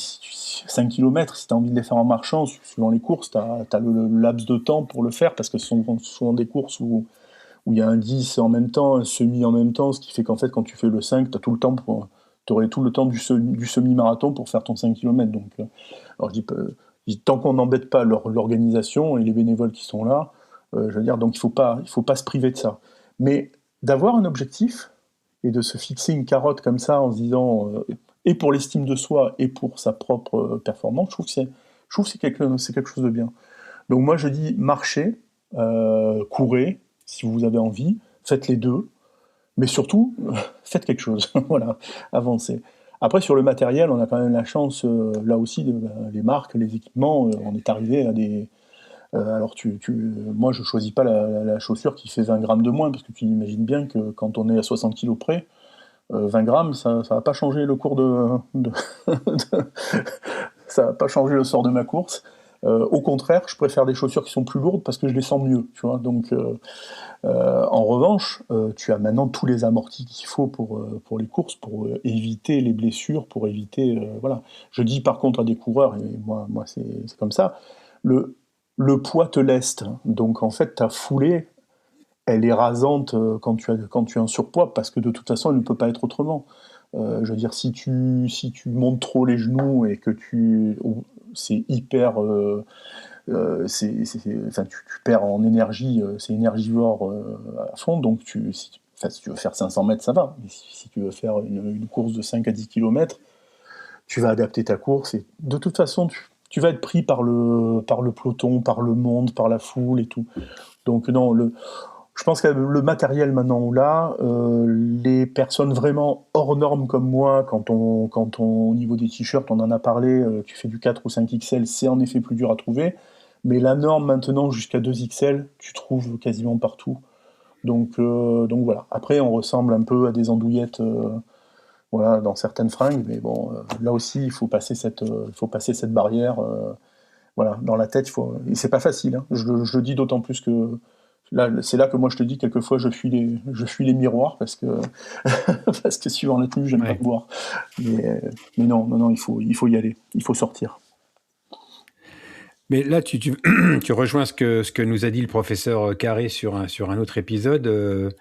5 km, si tu as envie de les faire en marchant, suivant les courses, tu as le laps de temps pour le faire, parce que ce sont souvent des courses où il y a un 10 en même temps, un semi en même temps, ce qui fait qu'en fait, quand tu fais le 5, tu aurais tout le temps du semi-marathon pour faire ton 5 km. Donc, alors je dis, tant qu'on n'embête pas l'organisation et les bénévoles qui sont là, je veux dire, donc il faut pas se priver de ça. Mais d'avoir un objectif et de se fixer une carotte comme ça en se disant, et pour l'estime de soi et pour sa propre performance, je trouve que c'est quelque chose de bien. Donc moi je dis marchez, courez, si vous avez envie, faites les deux, mais surtout faites quelque chose, voilà, avancez. Après sur le matériel, on a quand même la chance, là aussi, les marques, les équipements, on est arrivé à des... alors moi je choisis pas la chaussure qui fait 20 grammes de moins, parce que tu imagines bien que quand on est à 60 kilos près, 20 grammes, ça va pas changer le cours ça va pas changer le sort de ma course. Au contraire, je préfère des chaussures qui sont plus lourdes parce que je les sens mieux, tu vois. Donc, en revanche, tu as maintenant tous les amortis qu'il faut pour les courses, pour éviter les blessures, pour éviter, voilà. Je dis par contre à des coureurs, et moi c'est comme ça, le poids te leste. Donc en fait, ta foulée, elle est rasante quand tu as un surpoids, parce que de toute façon, elle ne peut pas être autrement. Je veux dire, si tu montes trop les genoux et que c'est hyper, enfin, tu perds en énergie, c'est énergivore à fond, donc enfin, si tu veux faire 500 mètres, ça va. Mais si tu veux faire une course de 5 à 10 km, tu vas adapter ta course, et de toute façon, tu vas être pris par le peloton, par le monde, par la foule et tout. Donc non, je pense que le matériel maintenant on l'a, les personnes vraiment hors normes comme moi, au niveau des t-shirts, on en a parlé, tu fais du 4 ou 5 XL, c'est en effet plus dur à trouver, mais la norme maintenant jusqu'à 2 XL, tu trouves quasiment partout. Donc voilà. Après, on ressemble un peu à des andouillettes, voilà, dans certaines fringues, mais bon, là aussi, il faut passer cette barrière. Voilà, dans la tête, et c'est pas facile, hein. Je le dis d'autant plus que là, c'est là que moi je te dis, quelquefois je fuis les miroirs, parce que parce que suivant la tenue, j'aime pas Ouais. me voir. Mais non, il faut y aller, il faut sortir. Mais là, tu rejoins ce que nous a dit le professeur Carré sur un autre épisode.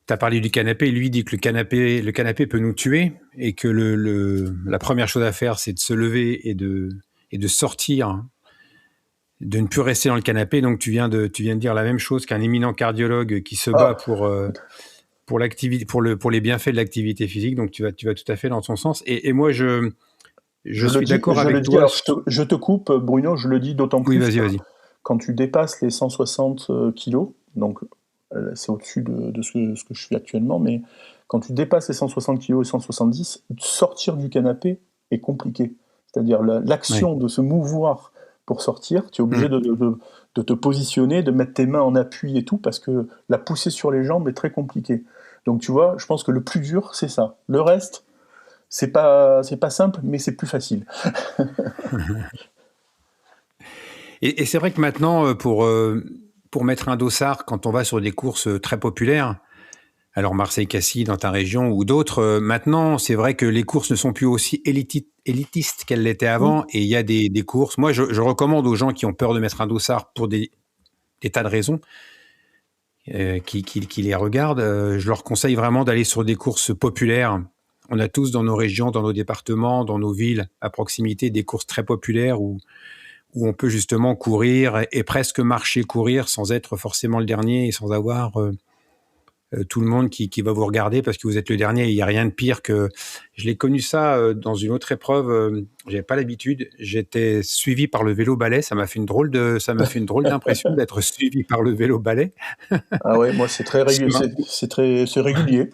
Tu as parlé du canapé. Lui dit que le canapé peut nous tuer, et que la première chose à faire, c'est de se lever et de sortir, de ne plus rester dans le canapé. Donc tu viens de dire la même chose qu'un éminent cardiologue qui se bat pour l'activité, pour les bienfaits de l'activité physique. Donc tu vas tout à fait dans son sens. Et moi, je suis d'accord avec toi. Alors, je te coupe, Bruno, je le dis d'autant Oui, plus vas-y. quand tu dépasses les 160 kilos, donc c'est au-dessus de ce que je suis actuellement, mais quand tu dépasses les 160 kilos et 170, sortir du canapé est compliqué. C'est-à-dire l'action de se mouvoir pour sortir, tu es obligé de te positionner, de mettre tes mains en appui et tout, parce que la poussée sur les jambes est très compliquée. Donc tu vois, je pense que le plus dur, c'est ça. Le reste, c'est pas simple, mais c'est plus facile. Et c'est vrai que maintenant, pour mettre un dossard, quand on va sur des courses très populaires, alors Marseille-Cassis dans ta région ou d'autres, maintenant, c'est vrai que les courses ne sont plus aussi élitistes qu'elles l'étaient avant, et il y a des courses. Moi, je recommande aux gens qui ont peur de mettre un dossard pour des tas de raisons, qui les regardent, je leur conseille vraiment d'aller sur des courses populaires. On a tous dans nos régions, dans nos départements, dans nos villes, à proximité, des courses très populaires où on peut justement courir et presque marcher, courir sans être forcément le dernier et sans avoir tout le monde qui va vous regarder parce que vous êtes le dernier. Il n'y a rien de pire que... Je l'ai connu ça dans une autre épreuve. J'avais pas l'habitude. J'étais suivi par le vélo-balai. Ça m'a fait une drôle d'impression d'être suivi par le vélo-balai. Ah ouais, moi c'est très régulier. C'est régulier.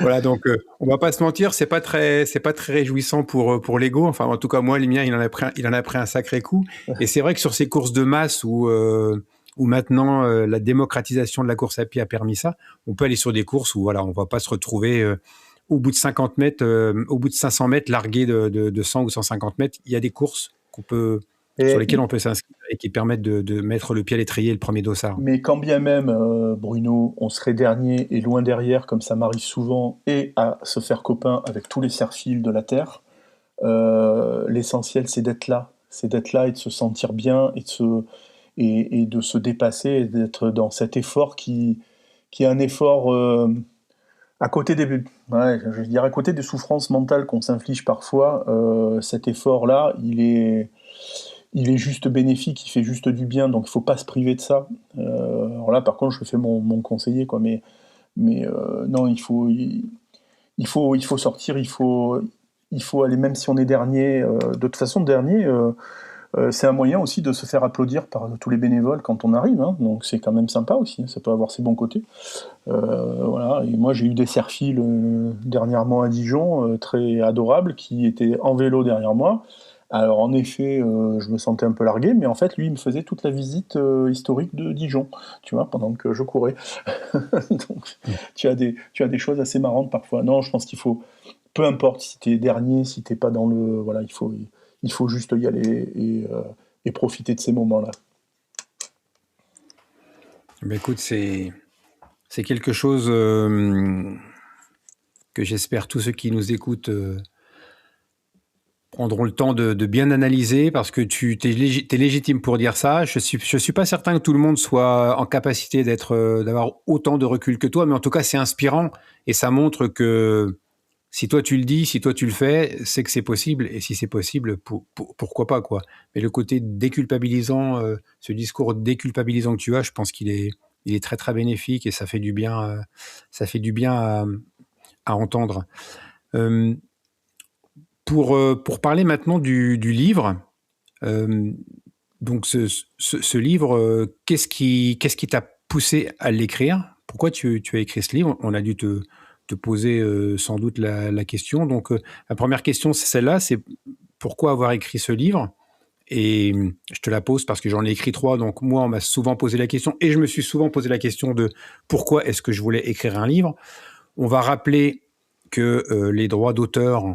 Voilà, donc on va pas se mentir, c'est pas très réjouissant pour l'ego. Enfin, en tout cas, moi, le mien, il en a pris un sacré coup. Et c'est vrai que sur ces courses de masse où maintenant la démocratisation de la course à pied a permis ça, on peut aller sur des courses où voilà, on va pas se retrouver au bout de 50 mètres, au bout de 500 mètres, largué de 100 ou 150 mètres. Il y a des courses sur lesquelles on peut s'inscrire et qui permettent de mettre le pied à l'étrier, le premier dossard. Mais quand bien même, Bruno, on serait dernier et loin derrière, comme ça m'arrive souvent, et à se faire copain avec tous les serre-files de la Terre, l'essentiel c'est d'être là. C'est d'être là et de se sentir bien et de se dépasser et d'être dans cet effort qui est un effort à côté je dirais à côté des souffrances mentales qu'on s'inflige parfois. Cet effort-là, il est juste bénéfique, il fait juste du bien, donc il ne faut pas se priver de ça. Alors là, par contre, je fais mon conseiller, quoi. Mais non, il faut sortir, il faut aller, même si on est dernier. De toute façon, dernier, c'est un moyen aussi de se faire applaudir par tous les bénévoles quand on arrive, hein. Donc c'est quand même sympa aussi, hein, ça peut avoir ses bons côtés. Voilà. Et moi, j'ai eu des serre-files dernièrement à Dijon, très adorables, qui étaient en vélo derrière moi. Alors en effet, je me sentais un peu largué, mais en fait, lui, il me faisait toute la visite historique de Dijon, tu vois, pendant que je courais. Donc, tu as des choses assez marrantes parfois. Non, je pense qu'il faut, peu importe si t'es dernier, si t'es pas dans le, voilà, il faut juste y aller et profiter de ces moments-là. Ben écoute, c'est quelque chose que j'espère tous ceux qui nous écoutent prendront le temps de bien analyser, parce que tu es légitime pour dire ça. Je suis pas certain que tout le monde soit en capacité d'avoir autant de recul que toi, mais en tout cas c'est inspirant et ça montre que si toi tu le dis, si toi tu le fais, c'est que c'est possible, et si c'est possible, pourquoi pas, quoi. Mais le côté déculpabilisant, ce discours déculpabilisant que tu as, je pense qu'il est très très bénéfique et ça fait du bien, à entendre. Euh, pour parler maintenant du livre, donc ce livre, qu'est-ce qui t'a poussé à l'écrire? Pourquoi tu as écrit ce livre? On a dû te poser sans doute la question. Donc la première question, c'est celle-là, c'est pourquoi avoir écrit ce livre? Et je te la pose parce que j'en ai écrit 3, donc moi on m'a souvent posé la question, et je me suis souvent posé la question de pourquoi est-ce que je voulais écrire un livre. On va rappeler que les droits d'auteur,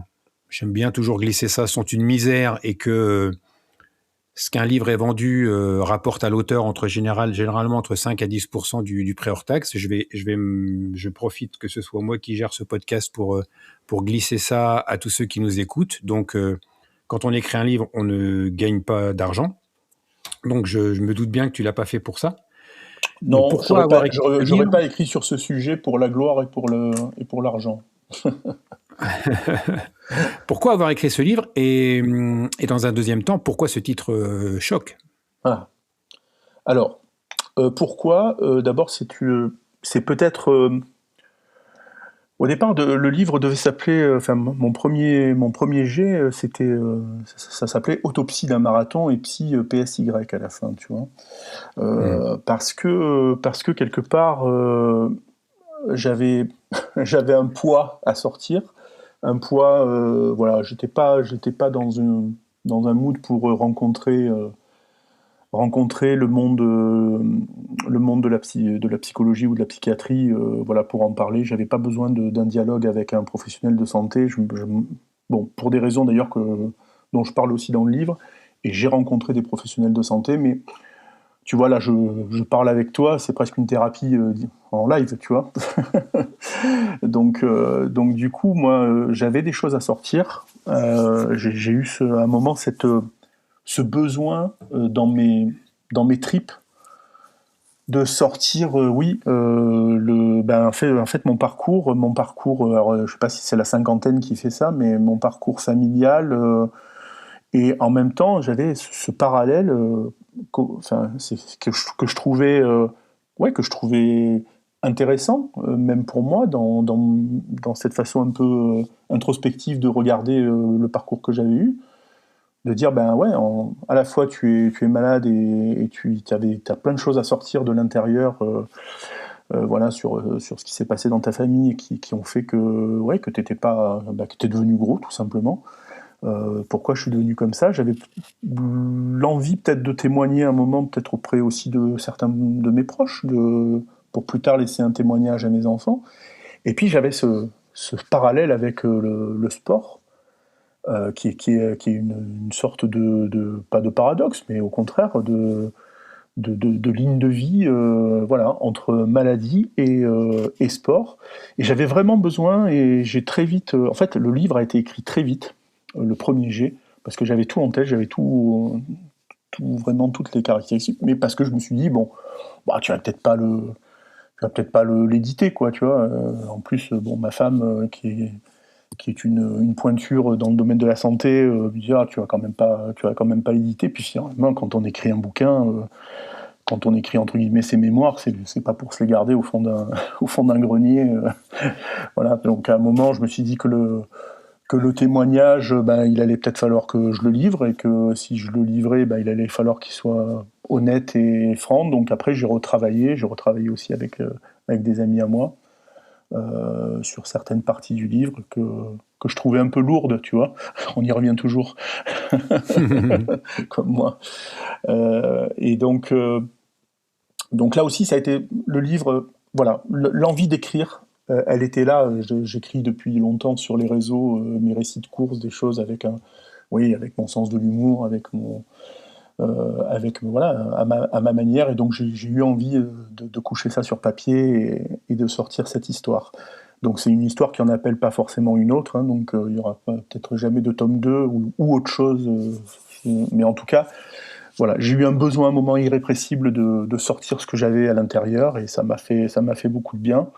j'aime bien toujours glisser ça, sont une misère, et que ce qu'un livre est vendu rapporte à l'auteur généralement entre 5 à 10% du prix hors taxe. Je profite que ce soit moi qui gère ce podcast pour glisser ça à tous ceux qui nous écoutent. Donc, quand on écrit un livre, on ne gagne pas d'argent. Donc, je me doute bien que tu l'as pas fait pour ça. Donc, Non, pourquoi avoir écrit ce j'aurais livre? pas écrit sur ce sujet pour la gloire et pour l'argent. Pourquoi avoir écrit ce livre, et dans un deuxième temps, pourquoi ce titre choc? Voilà. Alors, pourquoi d'abord, c'est peut-être au départ, le livre devait s'appeler, enfin mon premier jet, ça s'appelait Autopsie d'un marathon, et psy PSY à la fin, tu vois. Parce que quelque part, j'avais j'avais un poids à sortir, un poids, voilà, j'étais pas dans un mood pour rencontrer le monde de la psychologie ou de la psychiatrie, voilà, pour en parler. J'avais pas besoin d'un dialogue avec un professionnel de santé. Bon, pour des raisons d'ailleurs dont je parle aussi dans le livre. Et j'ai rencontré des professionnels de santé, mais tu vois, là, je parle avec toi, c'est presque une thérapie en live, tu vois. Donc du coup, moi, j'avais des choses à sortir. J'ai eu à un moment ce besoin dans mes tripes de sortir, oui, en fait mon parcours, alors, je sais pas si c'est la cinquantaine qui fait ça, mais mon parcours familial, et en même temps j'avais ce parallèle, enfin, que je trouvais, ouais, que je trouvais intéressant, même pour moi, dans cette façon un peu introspective de regarder le parcours que j'avais eu, de dire, ben ouais, à la fois tu es malade et t'as plein de choses à sortir de l'intérieur, voilà, sur ce qui s'est passé dans ta famille et qui ont fait que, ouais, que t'étais pas, bah, que t'es devenu gros, tout simplement. Pourquoi je suis devenu comme ça? J'avais l'envie peut-être de témoigner un moment, peut-être auprès aussi de certains de mes proches, pour plus tard laisser un témoignage à mes enfants. Et puis j'avais ce parallèle avec le sport, qui est une sorte pas de paradoxe, mais au contraire de ligne de vie, voilà, entre maladie et sport. Et j'avais vraiment besoin, et j'ai très vite, en fait, le livre a été écrit très vite, le premier jet, parce que j'avais tout en tête, j'avais vraiment toutes les caractéristiques, mais parce que je me suis dit, bon, bah, tu vas peut-être pas l'éditer, quoi, tu vois. En plus, bon, ma femme, qui est une pointure dans le domaine de la santé, me dit, ah, tu vas quand même pas l'éditer. Puis finalement, quand on écrit un bouquin, quand on écrit entre guillemets ses mémoires, c'est pas pour se les garder au fond d'un au fond d'un grenier. Voilà. Donc à un moment, je me suis dit que le témoignage, ben, il allait peut-être falloir que je le livre, et que si je le livrais, ben, il allait falloir qu'il soit honnête et franc. Donc après, j'ai retravaillé aussi avec des amis à moi, sur certaines parties du livre que je trouvais un peu lourdes, tu vois. On y revient toujours, comme moi. Et donc là aussi, ça a été le livre, voilà, l'envie d'écrire, elle était là. J'écris depuis longtemps sur les réseaux, mes récits de course, des choses oui, avec mon sens de l'humour, voilà, à ma manière. Et donc j'ai eu envie de coucher ça sur papier et de sortir cette histoire. Donc c'est une histoire qui en appelle pas forcément une autre, hein, donc il y aura peut-être jamais de tome 2 ou autre chose, mais en tout cas, voilà, j'ai eu un besoin, un moment irrépressible de sortir ce que j'avais à l'intérieur, et ça m'a fait beaucoup de bien.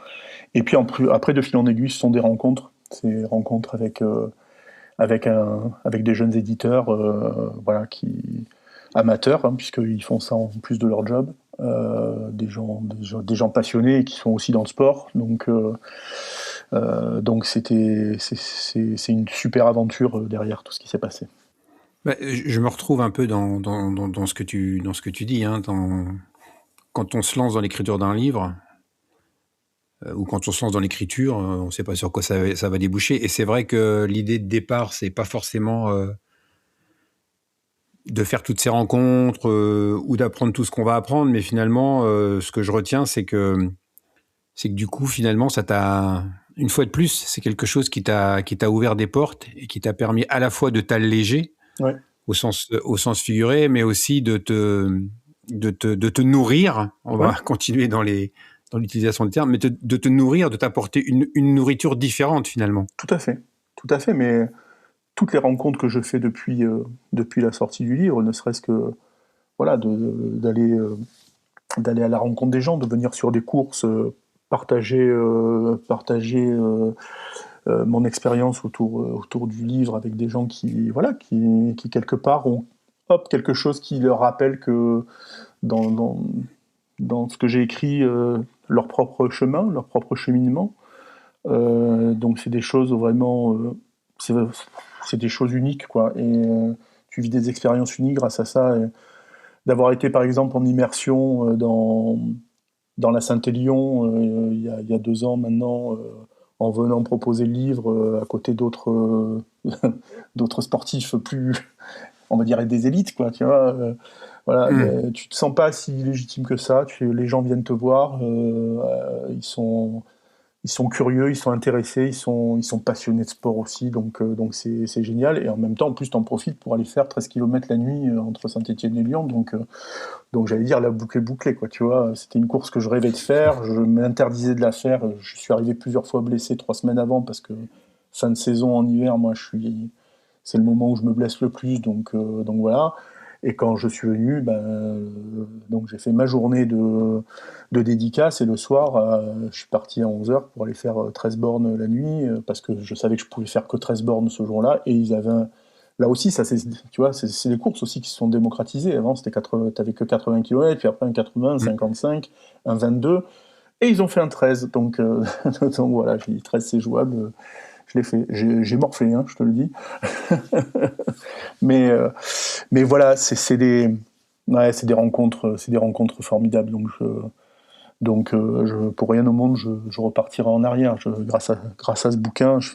Et puis après, de fil en aiguille, ce sont des rencontres. Ces rencontres avec des jeunes éditeurs, voilà, amateurs, hein, puisqu'ils font ça en plus de leur job. Des gens passionnés et qui sont aussi dans le sport. Donc c'est une super aventure derrière tout ce qui s'est passé. Bah, je me retrouve un peu dans ce que tu dis, hein, quand on se lance dans l'écriture d'un livre, ou quand on se lance dans l'écriture, on ne sait pas sur quoi ça va déboucher. Et c'est vrai que l'idée de départ, c'est pas forcément de faire toutes ces rencontres, ou d'apprendre tout ce qu'on va apprendre, mais finalement, ce que je retiens, c'est que du coup, finalement, une fois de plus, c'est quelque chose qui t'a ouvert des portes et qui t'a permis à la fois de t'alléger, Ouais. au sens figuré, mais aussi de te nourrir. On va continuer dans l'utilisation du terme, mais de te nourrir, de t'apporter une nourriture différente finalement. Tout à fait, mais toutes les rencontres que je fais depuis la sortie du livre, ne serait-ce que, voilà, d'aller à la rencontre des gens, de venir sur des courses, partager mon expérience autour du livre avec des gens qui quelque part ont quelque chose qui leur rappelle que dans, dans, dans ce que j'ai écrit, leur propre chemin, leur propre cheminement. Donc c'est des choses vraiment, c'est des choses uniques, quoi. Et tu vis des expériences uniques grâce à ça. Et d'avoir été par exemple en immersion dans la Saint-Élion, il y a 2 ans maintenant, en venant proposer le livre, à côté d'autres d'autres sportifs plus, on va dire, des élites, quoi, tu vois. Voilà, tu te sens pas si légitime que ça. Les gens viennent te voir, ils sont curieux, ils sont intéressés, ils sont passionnés de sport aussi, donc c'est génial. Et en même temps, en plus, tu en profites pour aller faire 13 km la nuit, entre Saint-Étienne et Lyon, donc j'allais dire la boucle est bouclée, quoi, tu vois. C'était une course que je rêvais de faire, je m'interdisais de la faire. Je suis arrivé plusieurs fois blessé 3 semaines avant, parce que fin de saison en hiver, moi, c'est le moment où je me blesse le plus, donc voilà. Et quand je suis venu, donc j'ai fait ma journée de dédicace, et le soir, je suis parti à 11 heures pour aller faire 13 bornes la nuit, parce que je savais que je pouvais faire que 13 bornes ce jour-là, et ils avaient là aussi, ça, tu vois, c'est des courses aussi qui se sont démocratisées. Avant, t'avais que 80 km, puis après un 80, un 55, un 22. Et ils ont fait un 13, donc, donc voilà, j'ai dit 13 c'est jouable, je l'ai fait. J'ai morflé, hein, je te le dis. mais, euh, mais voilà, ouais, c'est des rencontres formidables. Pour rien au monde, je repartirai en arrière. Grâce à ce bouquin, je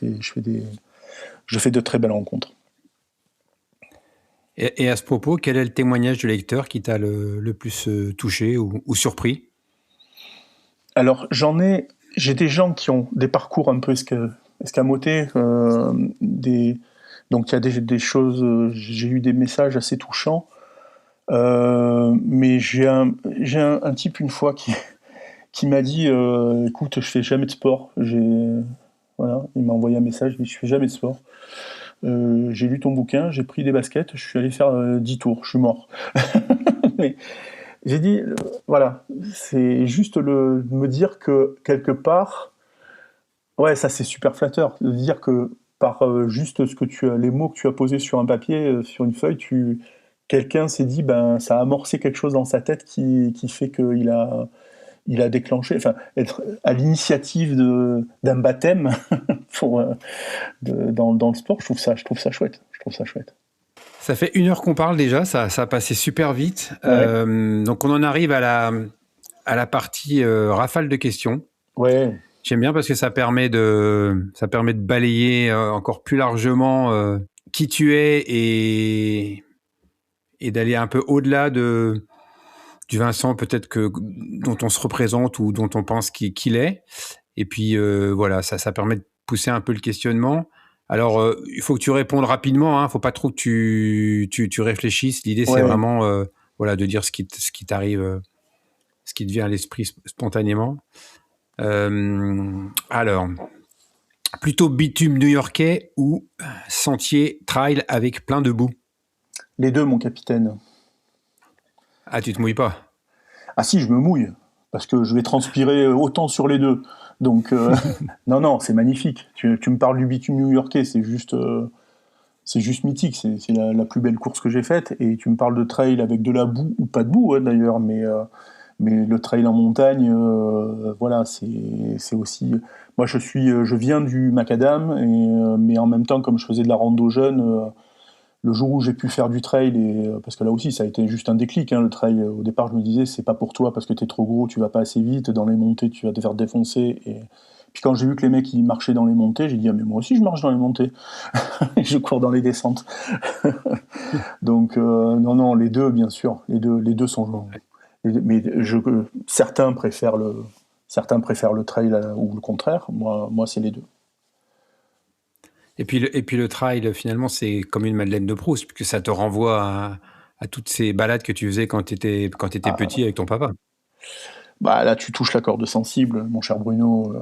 fais de très belles rencontres. Et à ce propos, quel est le témoignage du lecteur qui t'a le plus touché ou surpris? Alors, j'ai des gens qui ont des parcours un peu escamotés, donc il y a des choses, j'ai eu des messages assez touchants, mais j'ai un type une fois qui m'a dit, écoute, je fais jamais de sport. Voilà, il m'a envoyé un message, il dit, je fais jamais de sport. J'ai lu ton bouquin, j'ai pris des baskets, je suis allé faire 10 tours, je suis mort. Mais j'ai dit, voilà, c'est juste me dire que quelque part, ouais, ça c'est super flatteur, de dire que par juste les mots que tu as posés sur un papier, sur une feuille, quelqu'un s'est dit, ben, ça a amorcé quelque chose dans sa tête qui fait il a déclenché, enfin, être à l'initiative d'un baptême dans le sport, je trouve ça chouette. Je trouve ça chouette. Ça fait 1 heure qu'on parle déjà, ça a passé super vite. Ouais. Donc on en arrive à la partie rafale de questions. Ouais. J'aime bien parce que ça permet de balayer encore plus largement qui tu es et d'aller un peu au-delà du Vincent peut-être dont on se représente ou dont on pense qu'il est. Et puis voilà, ça permet de pousser un peu le questionnement. Alors, il faut que tu répondes rapidement, hein, faut pas trop que tu réfléchisses. L'idée, c'est Ouais. vraiment voilà, de dire ce qui t'arrive, ce qui te vient à l'esprit spontanément. Alors, plutôt bitume new-yorkais ou sentier trail avec plein de boue? Les deux, mon capitaine. Ah, tu te mouilles pas? Ah si, je me mouille, parce que je vais transpirer autant sur les deux. Donc, non, non, c'est magnifique. Tu me parles du bitume new-yorkais, c'est juste mythique. C'est la plus belle course que j'ai faite. Et tu me parles de trail avec de la boue, ou pas de boue, hein, d'ailleurs, mais le trail en montagne, voilà, c'est aussi. Moi, je viens du macadam, mais en même temps, comme je faisais de la rando jeune, le jour où j'ai pu faire du trail, parce que là aussi, ça a été juste un déclic, hein, le trail. Au départ, je me disais, c'est pas pour toi parce que t'es trop gros, tu vas pas assez vite, dans les montées, tu vas te faire défoncer. Et puis quand j'ai vu que les mecs ils marchaient dans les montées, j'ai dit, ah, mais moi aussi, je marche dans les montées. Je cours dans les descentes. Donc, non, non, les deux, bien sûr, les deux sont. Mais certains préfèrent le trail ou le contraire. Moi, c'est les deux. Et puis le trail, finalement, c'est comme une Madeleine de Proust, puisque ça te renvoie à toutes ces balades que tu faisais quand tu étais Ah, petit avec ton papa. bah là, tu touches la corde sensible, mon cher Bruno.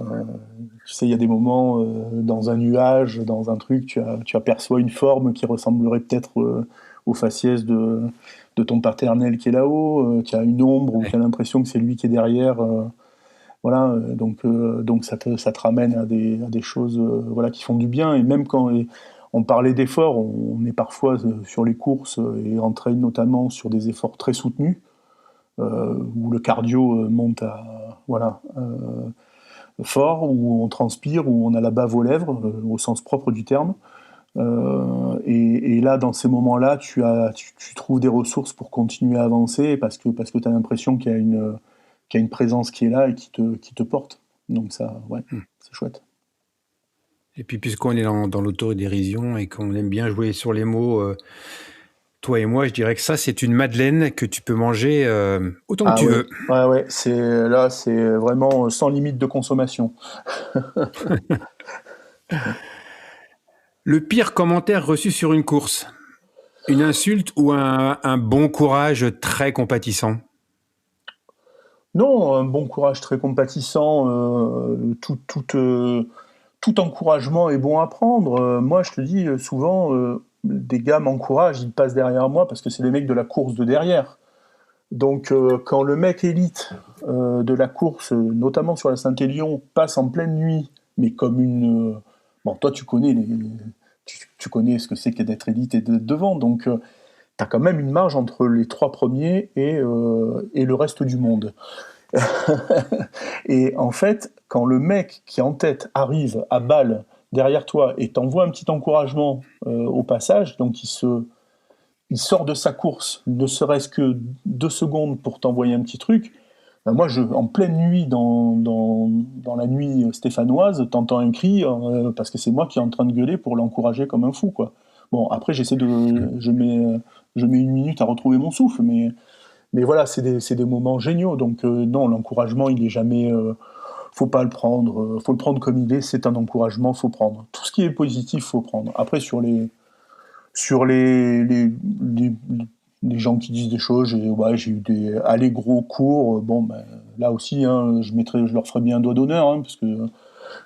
Tu sais, il y a des moments dans un nuage, dans un truc, tu aperçois une forme qui ressemblerait peut-être au faciès de ton paternel qui est là-haut, qui a une ombre ou Ouais. qui a l'impression que c'est lui qui est derrière. Voilà, donc ça te ramène à des choses voilà, qui font du bien. Et même quand on parlait d'efforts, on est parfois sur les courses et en trail notamment sur des efforts très soutenus, où le cardio monte voilà, fort, où on transpire, où on a la bave aux lèvres, au sens propre du terme. Et là, dans ces moments-là, tu trouves des ressources pour continuer à avancer parce que tu as l'impression qu'il y a une présence qui est là et qui te porte. Donc ça, ouais, Hmm. c'est chouette. Et puis, puisqu'on est dans l'autodérision et qu'on aime bien jouer sur les mots, toi et moi, je dirais que ça, c'est une madeleine que tu peux manger autant que Ah tu ouais, veux. ouais, ouais, c'est vraiment sans limite de consommation. Le pire commentaire reçu sur une course? Une insulte ou un bon courage très compatissant? Non, un bon courage très compatissant, tout encouragement est bon à prendre. Moi, je te dis souvent, des gars m'encouragent, ils passent derrière moi parce que c'est les mecs de la course de derrière. Donc, quand le mec élite de la course, notamment sur la Saint-Élion, passe en pleine nuit, mais comme une. Bon, toi, tu connais ce que c'est que d'être élite et d'être devant, donc tu as quand même une marge entre les trois premiers et le reste du monde. Et en fait, quand le mec qui est en tête arrive à balle derrière toi et t'envoie un petit encouragement au passage, donc il sort de sa course, ne serait-ce que 2 secondes pour t'envoyer un petit truc. Ben moi, en pleine nuit, dans la nuit stéphanoise, t'entends un cri parce que c'est moi qui est en train de gueuler pour l'encourager comme un fou, quoi. Bon, après, je mets 1 minute à retrouver mon souffle, mais voilà, c'est des moments géniaux. Donc non, l'encouragement, il est jamais. Faut pas le prendre. Faut le prendre comme il est. C'est un encouragement. Faut prendre. Tout ce qui est positif, faut prendre. Après, sur les gens qui disent des choses, j'ai eu des allers gros cours. Bon, ben, là aussi, hein, je leur ferai bien un doigt d'honneur, hein, parce que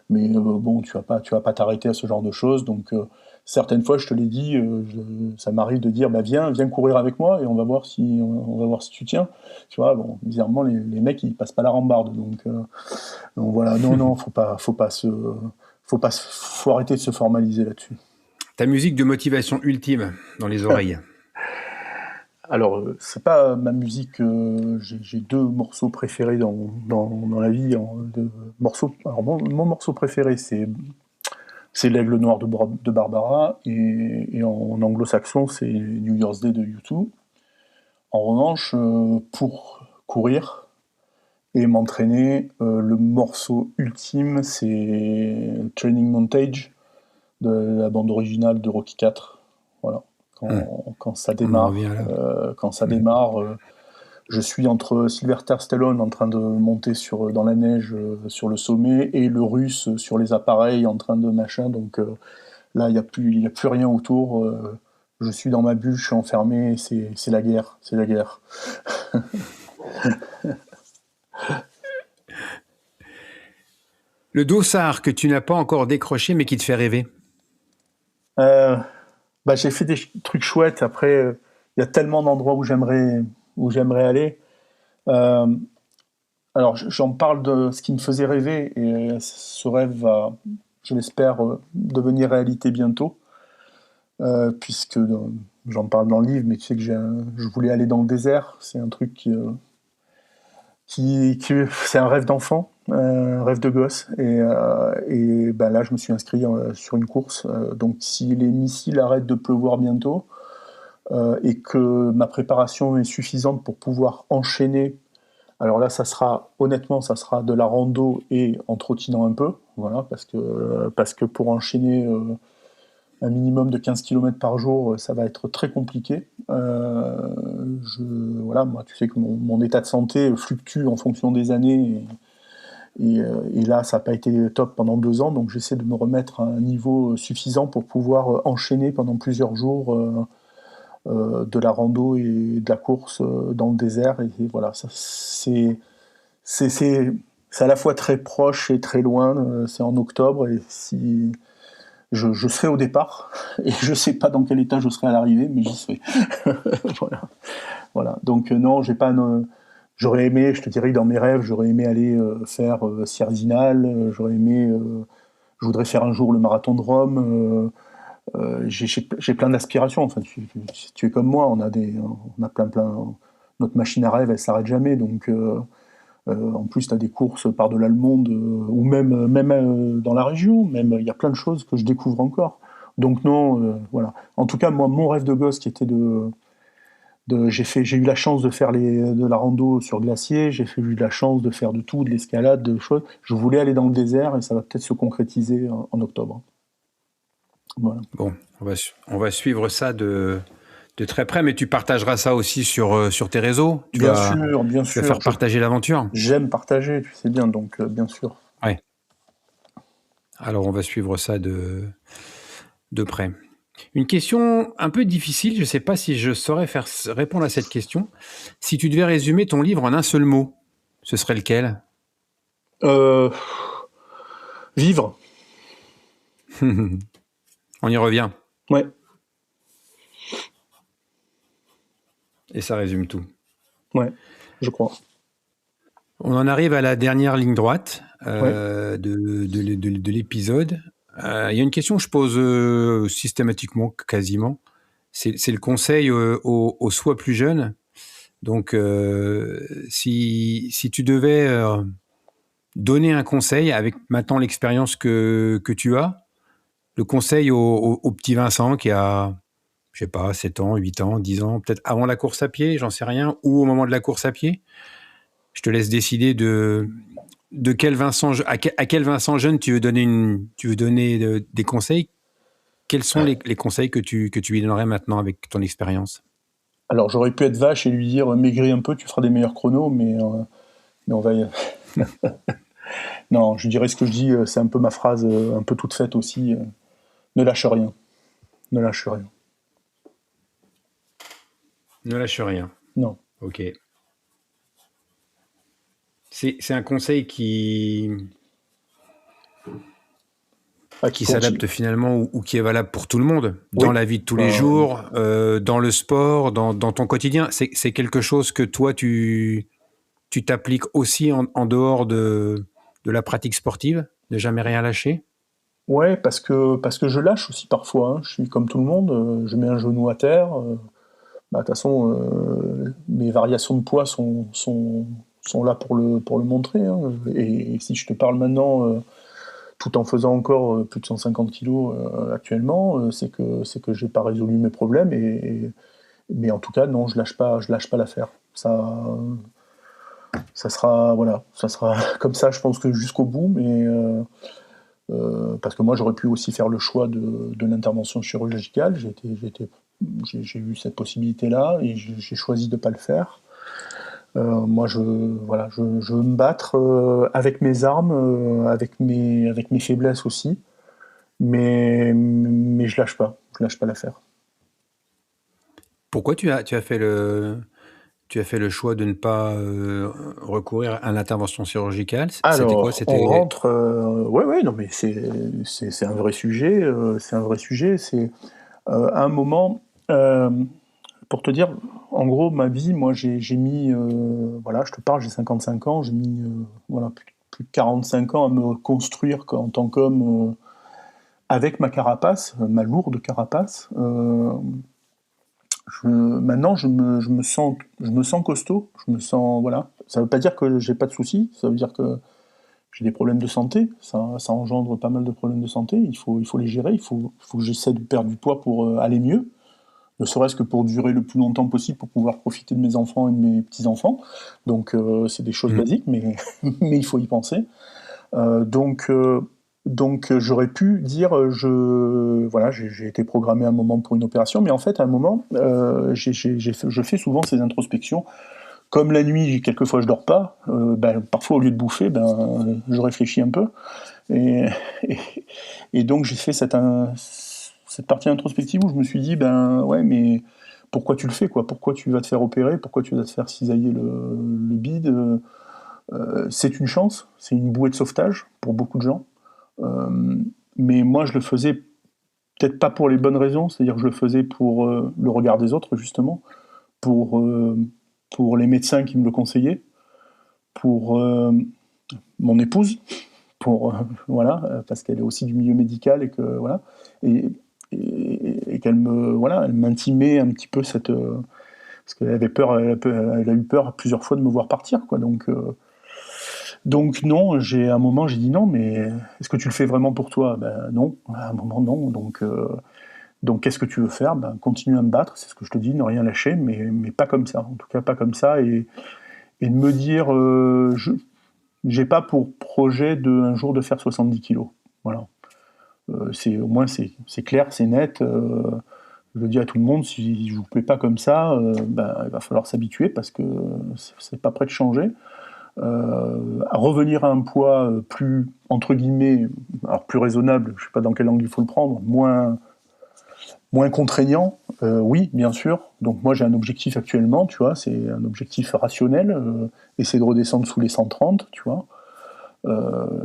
mais bon, tu vas pas t'arrêter à ce genre de choses. Donc, certaines fois, je te l'ai dit, ça m'arrive de dire, bah, viens courir avec moi et on va voir si tu tiens. Tu vois, bon, bizarrement, les mecs, ils passent pas la rambarde. Donc voilà, non, faut arrêter de se formaliser là-dessus. Ta musique de motivation ultime dans les oreilles. Alors, c'est pas ma musique. J'ai 2 morceaux préférés dans la vie. Morceaux. Alors, mon morceau préféré, c'est L'Aigle Noir de Barbara, et en anglo-saxon, c'est New Year's Day de U2. En revanche, pour courir et m'entraîner, le morceau ultime, c'est Training Montage de la bande originale de Rocky IV. Voilà. Quand ça démarre, je suis entre Sylvester Stallone en train de monter dans la neige sur le sommet et le Russe sur les appareils en train de machin. Donc là, il n'y a plus rien autour. Je suis dans ma bulle, je suis enfermé. C'est la guerre. C'est la guerre. Le dossard que tu n'as pas encore décroché mais qui te fait rêver. J'ai fait des trucs chouettes. Après, il y a tellement d'endroits où j'aimerais aller. Alors, j'en parle de ce qui me faisait rêver, et ce rêve va, je l'espère, devenir réalité bientôt, puisque j'en parle dans le livre, mais tu sais que je voulais aller dans le désert. C'est un truc c'est un rêve d'enfant, un rêve de gosse, et ben là, je me suis inscrit sur une course. Donc, si les missiles arrêtent de pleuvoir bientôt, et que ma préparation est suffisante pour pouvoir enchaîner. Alors là, honnêtement, ça sera de la rando et en trottinant un peu, voilà, parce que pour enchaîner un minimum de 15 km par jour, ça va être très compliqué. Voilà, moi, tu sais que mon état de santé fluctue en fonction des années, et là, ça n'a pas été top pendant 2 ans, donc j'essaie de me remettre à un niveau suffisant pour pouvoir enchaîner pendant plusieurs jours de la rando et de la course dans le désert. Et voilà, c'est à la fois très proche et très loin. C'est en octobre, et si je serai au départ, et je sais pas dans quel état je serai à l'arrivée, mais j'y serai. Voilà. Donc non, j'ai pas j'aurais aimé, je te dirais, dans mes rêves, j'aurais aimé aller faire Sierzinal. Je voudrais faire un jour le marathon de Rome. J'ai plein d'aspirations. Enfin, tu es comme moi, on a plein. Notre machine à rêve, elle s'arrête jamais. Donc, en plus, tu as des courses par-delà le monde, ou même dans la région. Même, il y a plein de choses que je découvre encore. Donc non, voilà. En tout cas, moi, mon rêve de gosse, qui était j'ai eu la chance de faire de la rando sur glacier. Eu la chance de faire de tout, de l'escalade, de choses. Je voulais aller dans le désert, et ça va peut-être se concrétiser en octobre. Voilà. Bon, on va suivre ça de très près, mais tu partageras ça aussi sur tes réseaux. Bien sûr. Tu vas faire partager l'aventure. J'aime partager, tu sais bien, donc bien sûr. Ouais. Alors, on va suivre ça de près. Une question un peu difficile, je ne sais pas si je saurais répondre à cette question. Si tu devais résumer ton livre en un seul mot, ce serait lequel ? Vivre. On y revient. Ouais. Et ça résume tout. Ouais, je crois. On en arrive à la dernière ligne droite de l'épisode. Il y a une question que je pose systématiquement, quasiment. C'est le conseil aux soi plus jeunes Donc, si tu devais donner un conseil avec maintenant l'expérience que tu as, le conseil au petit Vincent qui a, je sais pas, 7 ans, 8 ans, 10 ans, peut-être avant la course à pied, j'en sais rien, ou au moment de la course à pied, je te laisse décider de quel Vincent, à quel Vincent jeune tu veux donner des conseils. Quels sont les conseils que tu lui donnerais maintenant avec ton expérience? Alors j'aurais pu être vache et lui dire maigris un peu, tu feras des meilleurs chronos, mais on va non, je dirais ce que je dis, c'est un peu ma phrase un peu toute faite aussi. Ne lâche rien, ne lâche rien. Ne lâche rien. Non. Ok. C'est un conseil qui s'adapte finalement ou qui est valable pour tout le monde, dans la vie de tous les jours, dans le sport, dans ton quotidien. C'est quelque chose que toi, tu t'appliques aussi en dehors de la pratique sportive, ne jamais rien lâcher? Ouais, parce que je lâche aussi parfois, hein. Je suis comme tout le monde, je mets un genou à terre. De toute façon, mes variations de poids sont là pour le montrer, hein. Et si je te parle maintenant, tout en faisant encore plus de 150 kilos actuellement, c'est que j'ai pas résolu mes problèmes. Mais en tout cas, non, je lâche pas l'affaire. Ça sera, voilà, ça sera comme ça, je pense que jusqu'au bout, mais parce que moi, j'aurais pu aussi faire le choix de l'intervention chirurgicale. J'ai eu cette possibilité-là et j'ai choisi de ne pas le faire. Moi, je veux me battre avec mes armes, avec mes faiblesses aussi, mais je lâche pas l'affaire. Pourquoi tu as fait le choix de ne pas recourir à l'intervention chirurgicale? C'était quoi? Alors, on rentre. Ouais, non, mais c'est un vrai sujet. C'est un vrai sujet. C'est à un moment. Pour te dire, en gros, ma vie, moi, j'ai mis, voilà, je te parle, j'ai 55 ans, j'ai mis, voilà, plus de 45 ans à me construire en tant qu'homme, avec ma carapace, ma lourde carapace. Maintenant, je me sens costaud, je me sens, voilà. Ça veut pas dire que j'ai pas de soucis, ça veut dire que j'ai des problèmes de santé, ça engendre pas mal de problèmes de santé, il faut les gérer, il faut que j'essaie de perdre du poids pour aller mieux, ne serait-ce que pour durer le plus longtemps possible, pour pouvoir profiter de mes enfants et de mes petits-enfants. Donc c'est des choses basiques, mais, mais il faut y penser. Donc j'aurais pu dire, voilà, j'ai été programmé à un moment pour une opération, mais en fait à un moment, je fais souvent ces introspections. Comme la nuit, quelquefois je dors pas, parfois au lieu de bouffer, je réfléchis un peu. Et, et, et donc j'ai fait cette partie introspective où je me suis dit, ouais, mais pourquoi tu le fais, quoi? Pourquoi tu vas te faire opérer? Pourquoi tu vas te faire cisailler le bide? C'est une chance, c'est une bouée de sauvetage pour beaucoup de gens. Mais moi, je le faisais peut-être pas pour les bonnes raisons, c'est-à-dire que je le faisais pour le regard des autres, justement, pour les médecins qui me le conseillaient, pour mon épouse, voilà, parce qu'elle est aussi du milieu médical et que voilà, et qu'elle elle m'intimait un petit peu cette, parce qu'elle avait peur, elle a eu peur plusieurs fois de me voir partir, quoi. Donc non, à un moment j'ai dit non, mais est-ce que tu le fais vraiment pour toi? Non, à un moment non. Donc qu'est-ce que tu veux faire? Continue à me battre, c'est ce que je te dis, ne rien lâcher, mais pas comme ça. En tout cas pas comme ça, et de me dire, j'ai pas pour projet un jour de faire 70 kilos. Voilà. Au moins c'est clair, c'est net. Je le dis à tout le monde, si je vous plais pas comme ça, il va falloir s'habituer parce que c'est pas prêt de changer. À revenir à un poids plus, entre guillemets, alors plus raisonnable, je sais pas dans quel angle il faut le prendre, moins contraignant, oui, bien sûr. Donc moi j'ai un objectif actuellement, tu vois, c'est un objectif rationnel, essayer de redescendre sous les 130, tu vois.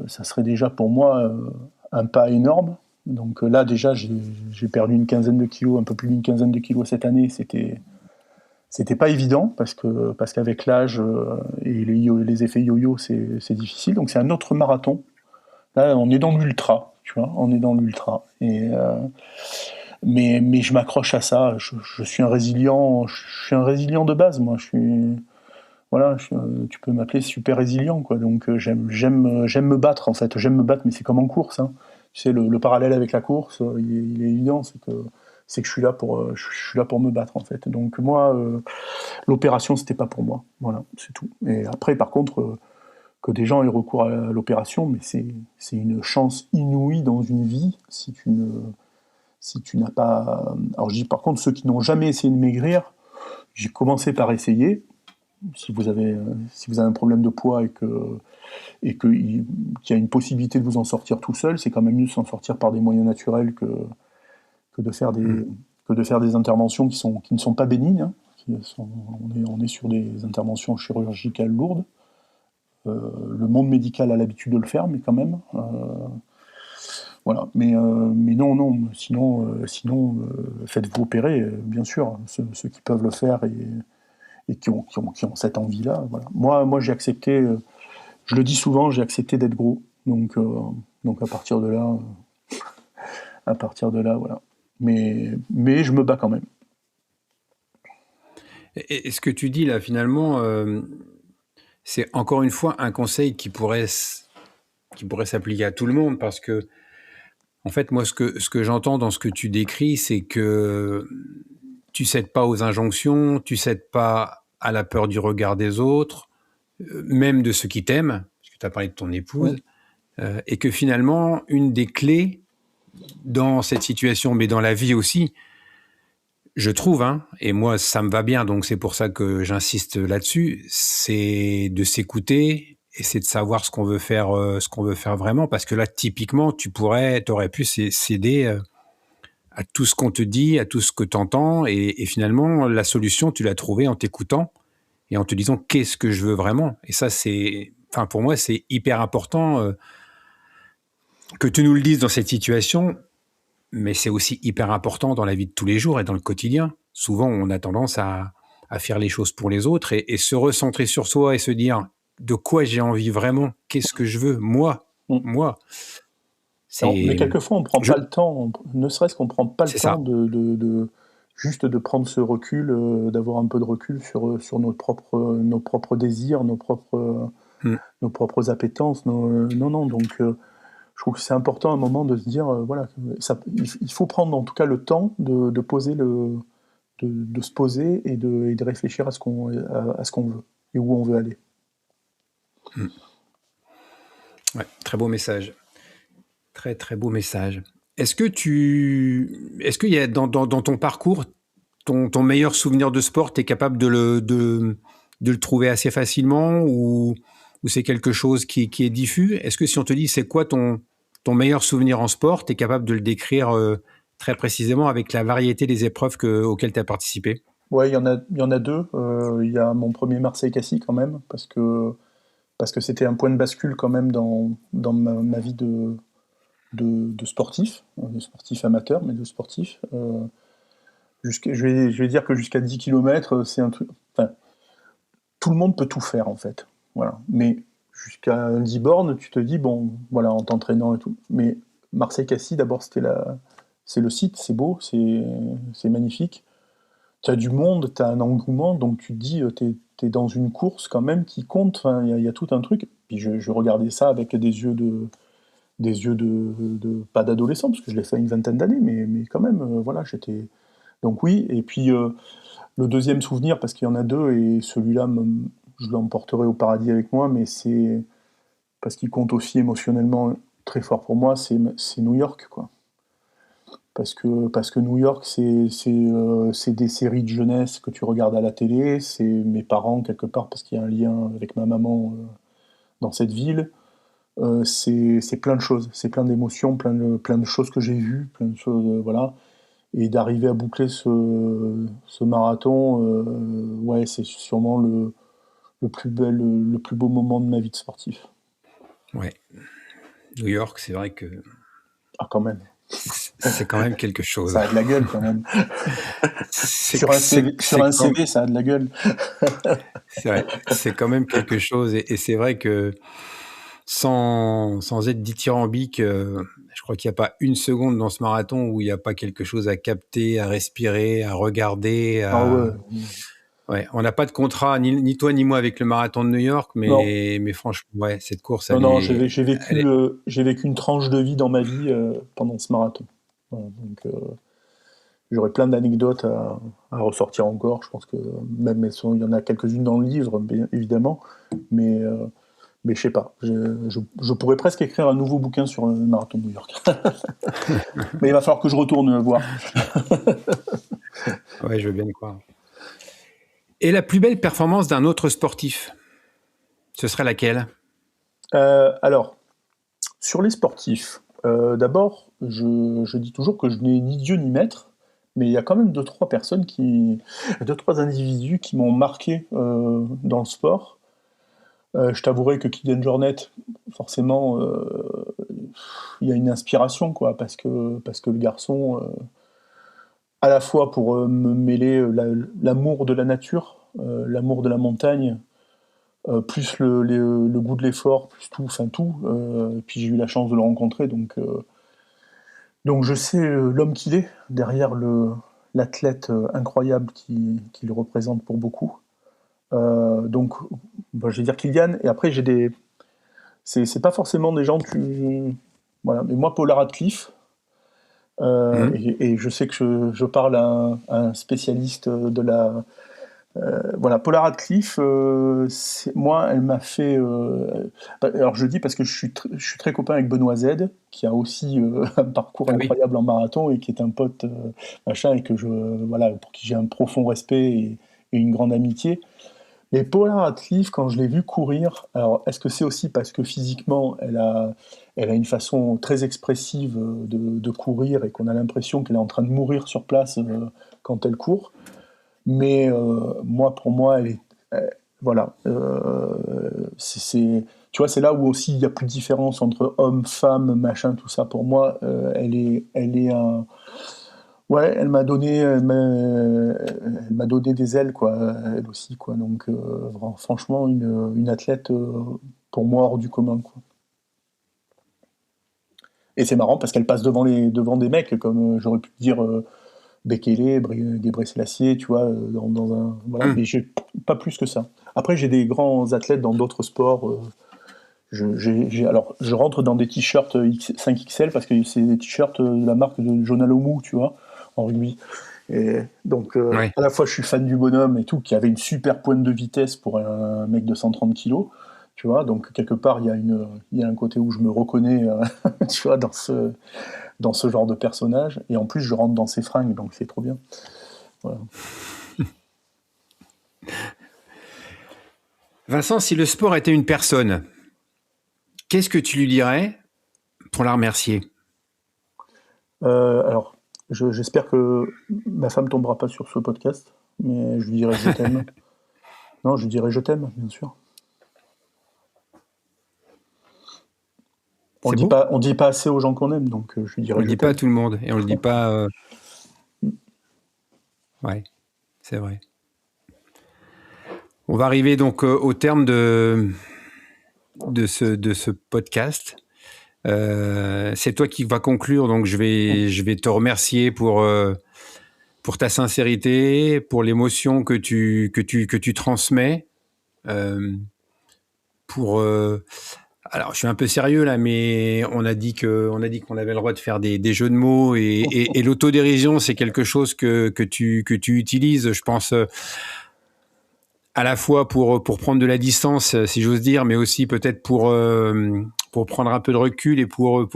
Ça serait déjà pour moi un pas énorme. Donc là déjà j'ai perdu une quinzaine de kilos, un peu plus d'une quinzaine de kilos cette année, c'était pas évident parce qu'avec l'âge et les effets yo-yo, c'est difficile. Donc c'est un autre marathon. Là, on est dans l'ultra, tu vois, on est dans l'ultra. mais je m'accroche à ça. Je suis un résilient de base, moi. Voilà, tu peux m'appeler super résilient, quoi. Donc j'aime me battre, en fait. J'aime me battre, mais c'est comme en course, hein. Tu sais, le parallèle avec la course, il est évident, c'est que je suis là pour me battre, en fait. Donc moi, l'opération, c'était pas pour moi. Voilà, c'est tout. Et après, par contre, que des gens aient recours à l'opération, mais c'est une chance inouïe dans une vie si tu n'as pas. Alors je dis par contre, ceux qui n'ont jamais essayé de maigrir, j'ai commencé par essayer. Si vous avez un problème de poids qu'il y a une possibilité de vous en sortir tout seul, c'est quand même mieux de s'en sortir par des moyens naturels que de faire Mm. des interventions qui ne sont pas bénignes, hein. On est sur des interventions chirurgicales lourdes. Le monde médical a l'habitude de le faire, mais quand même. Voilà. Mais non, non. Sinon, faites-vous opérer, bien sûr. Ceux qui peuvent le faire et qui ont cette envie-là. Voilà. Moi, j'ai accepté. Je le dis souvent, j'ai accepté d'être gros. Donc à partir de là, voilà. Mais je me bats quand même. Et ce que tu dis là, finalement, c'est encore une fois un conseil qui pourrait s'appliquer à tout le monde, parce que, en fait, moi, ce que j'entends dans ce que tu décris, c'est que tu cèdes pas aux injonctions, tu cèdes pas à la peur du regard des autres, même de ceux qui t'aiment, parce que tu as parlé de ton épouse, et que finalement, une des clés dans cette situation, mais dans la vie aussi, je trouve, hein, et moi ça me va bien, donc c'est pour ça que j'insiste là-dessus, c'est de s'écouter et c'est de savoir ce qu'on veut faire vraiment, parce que là typiquement t'aurais pu céder à tout ce qu'on te dit, à tout ce que t'entends, et finalement la solution tu l'as trouvée en t'écoutant et en te disant qu'est-ce que je veux vraiment. Et ça pour moi c'est hyper important que tu nous le dises dans cette situation. Mais c'est aussi hyper important dans la vie de tous les jours et dans le quotidien. Souvent, on a tendance à faire les choses pour les autres et se recentrer sur soi et se dire de quoi j'ai envie vraiment, qu'est-ce que je veux, moi. Non, mais C'est, quelquefois, on prend je, pas le temps, ne serait-ce qu'on prend pas le c'est temps ça. juste de prendre ce recul, d'avoir un peu de recul sur nos propres désirs, Mm. nos propres appétences. Non, non, donc je trouve que c'est important à un moment de se dire, voilà, il faut prendre en tout cas le temps de se poser et de réfléchir à ce qu'on veut et où on veut aller. Mm. Ouais, très beau message. Très, très beau message. Est-ce qu'il y a dans ton parcours, ton meilleur souvenir de sport, tu es capable de le trouver assez facilement, ou c'est quelque chose qui est diffus? Est-ce que si on te dit c'est quoi ton meilleur souvenir en sport, tu es capable de le décrire très précisément avec la variété des épreuves auxquelles tu as participé? Ouais, il y en a deux. Il y a mon premier Marseille-Cassis quand même, parce que c'était un point de bascule quand même dans ma vie de sportif, de sportif amateur, mais de sportif. Je vais dire que jusqu'à 10 km, c'est un truc. Enfin, tout le monde peut tout faire en fait. Voilà. Mais jusqu'à 10 bornes, tu te dis, bon, voilà, en t'entraînant et tout. Mais Marseille-Cassis, d'abord, c'est le site, c'est beau, c'est magnifique. Tu as du monde, tu as un engouement, donc tu te dis, tu es dans une course quand même qui compte. Enfin, il y a tout un truc. Puis je regardais ça avec des yeux de pas d'adolescent, parce que je l'ai fait à une vingtaine d'années, mais quand même, voilà, j'étais. Donc oui, et puis le deuxième souvenir, parce qu'il y en a deux, et celui-là, je l'emporterai au paradis avec moi, mais c'est parce qu'il compte aussi émotionnellement très fort pour moi, c'est New York, quoi. Parce que New York, c'est des séries de jeunesse que tu regardes à la télé, c'est mes parents quelque part, parce qu'il y a un lien avec ma maman dans cette ville. C'est plein de choses, c'est plein d'émotions, plein de choses que j'ai vues, plein de choses, voilà. Et d'arriver à boucler ce marathon, ouais, c'est sûrement le plus beau moment de ma vie de sportif. Ouais. New York, c'est vrai que Ah, quand même. c'est quand même quelque chose. Ça a de la gueule quand même. C'est Sur un CV, sur c'est un quand CV, ça a de la gueule. c'est vrai, c'est quand même quelque chose, et c'est vrai que sans être dithyrambique, je crois qu'il n'y a pas une seconde dans ce marathon où il n'y a pas quelque chose à capter, à respirer, à regarder. Ah ouais. Ouais, on n'a pas de contrat, ni toi ni moi, avec le marathon de New York, Non, mais franchement, ouais, cette course, non, elle est... j'ai vécu une tranche de vie dans ma vie pendant ce marathon. Voilà, donc, j'aurais plein d'anecdotes à ressortir encore. Je pense que même il y en a quelques-unes dans le livre, bien évidemment, mais, euh, mais je sais pas. Je pourrais presque écrire un nouveau bouquin sur le marathon de New York. Mais il va falloir que je retourne voir. Ouais, je veux bien y croire. Et la plus belle performance d'un autre sportif, ce serait laquelle? Alors, sur les sportifs, d'abord, je dis toujours que je n'ai ni Dieu ni maître, mais il y a quand même deux, trois individus qui m'ont marqué dans le sport. Je t'avouerai que Kylian Jornet, forcément, il y a une inspiration, quoi, parce que le garçon, à la fois pour me mêler l'amour de la nature, l'amour de la montagne, plus le goût de l'effort, plus tout, enfin tout. Et puis j'ai eu la chance de le rencontrer, donc je sais l'homme qu'il est, derrière l'athlète incroyable qu'il représente pour beaucoup. Donc, bah, je vais dire Kylian, et après j'ai des... C'est pas forcément des gens que... Voilà, mais moi, Paula Radcliffe, Mhm. et je sais que je parle à un spécialiste de la... voilà, Paula Radcliffe, moi, elle m'a fait... alors je le dis parce que je suis très copain avec Benoît Z, qui a aussi un parcours Ah oui. incroyable en marathon et qui est un pote, machin, et voilà, pour qui j'ai un profond respect et une grande amitié. Mais Paula Radcliffe, quand je l'ai vue courir, alors est-ce que c'est aussi parce que physiquement, elle a une façon très expressive de courir et qu'on a l'impression qu'elle est en train de mourir sur place quand elle court. Mais moi, pour moi, voilà, tu vois, c'est là où aussi il n'y a plus de différence entre homme, femme, machin, tout ça. Pour moi, elle est un, ouais, elle m'a donné des ailes, quoi, elle aussi, quoi. Donc, franchement, une athlète, pour moi, hors du commun, quoi. Et c'est marrant parce qu'elle passe devant des mecs, comme j'aurais pu dire Bekele, Gebre Selassie, tu vois, voilà. Mhm. Mais pas plus que ça. Après, j'ai des grands athlètes dans d'autres sports. Alors, je rentre dans des t-shirts 5XL parce que c'est des t-shirts de la marque de Jonah Lomu, tu vois, en rugby. Et donc, Ouais. à la fois, je suis fan du bonhomme et tout, qui avait une super pointe de vitesse pour un mec de 130 kilos, tu vois. Donc, quelque part, il y a un côté où je me reconnais, tu vois, dans ce genre de personnage. Et en plus, je rentre dans ses fringues, donc c'est trop bien. Voilà. Vincent, si le sport était une personne, qu'est-ce que tu lui dirais pour la remercier? Alors, j'espère que ma femme tombera pas sur ce podcast, mais je lui dirai je t'aime. Non, je lui dirai je t'aime, bien sûr. C'est beau? On dit pas assez aux gens qu'on aime, donc je lui On dirai le je dit pas à t'aime. tout le monde et on le dit pas. Ouais, c'est vrai. On va arriver donc au terme de ce podcast. C'est toi qui vas conclure, donc je vais te remercier pour ta sincérité, pour l'émotion que tu transmets. Euh, pour alors je suis un peu sérieux là, mais on a dit qu'on avait le droit de faire des jeux de mots et l'autodérision, c'est quelque chose que tu utilises, je pense, à la fois pour prendre de la distance, si j'ose dire, mais aussi peut-être pour prendre un peu de recul et pour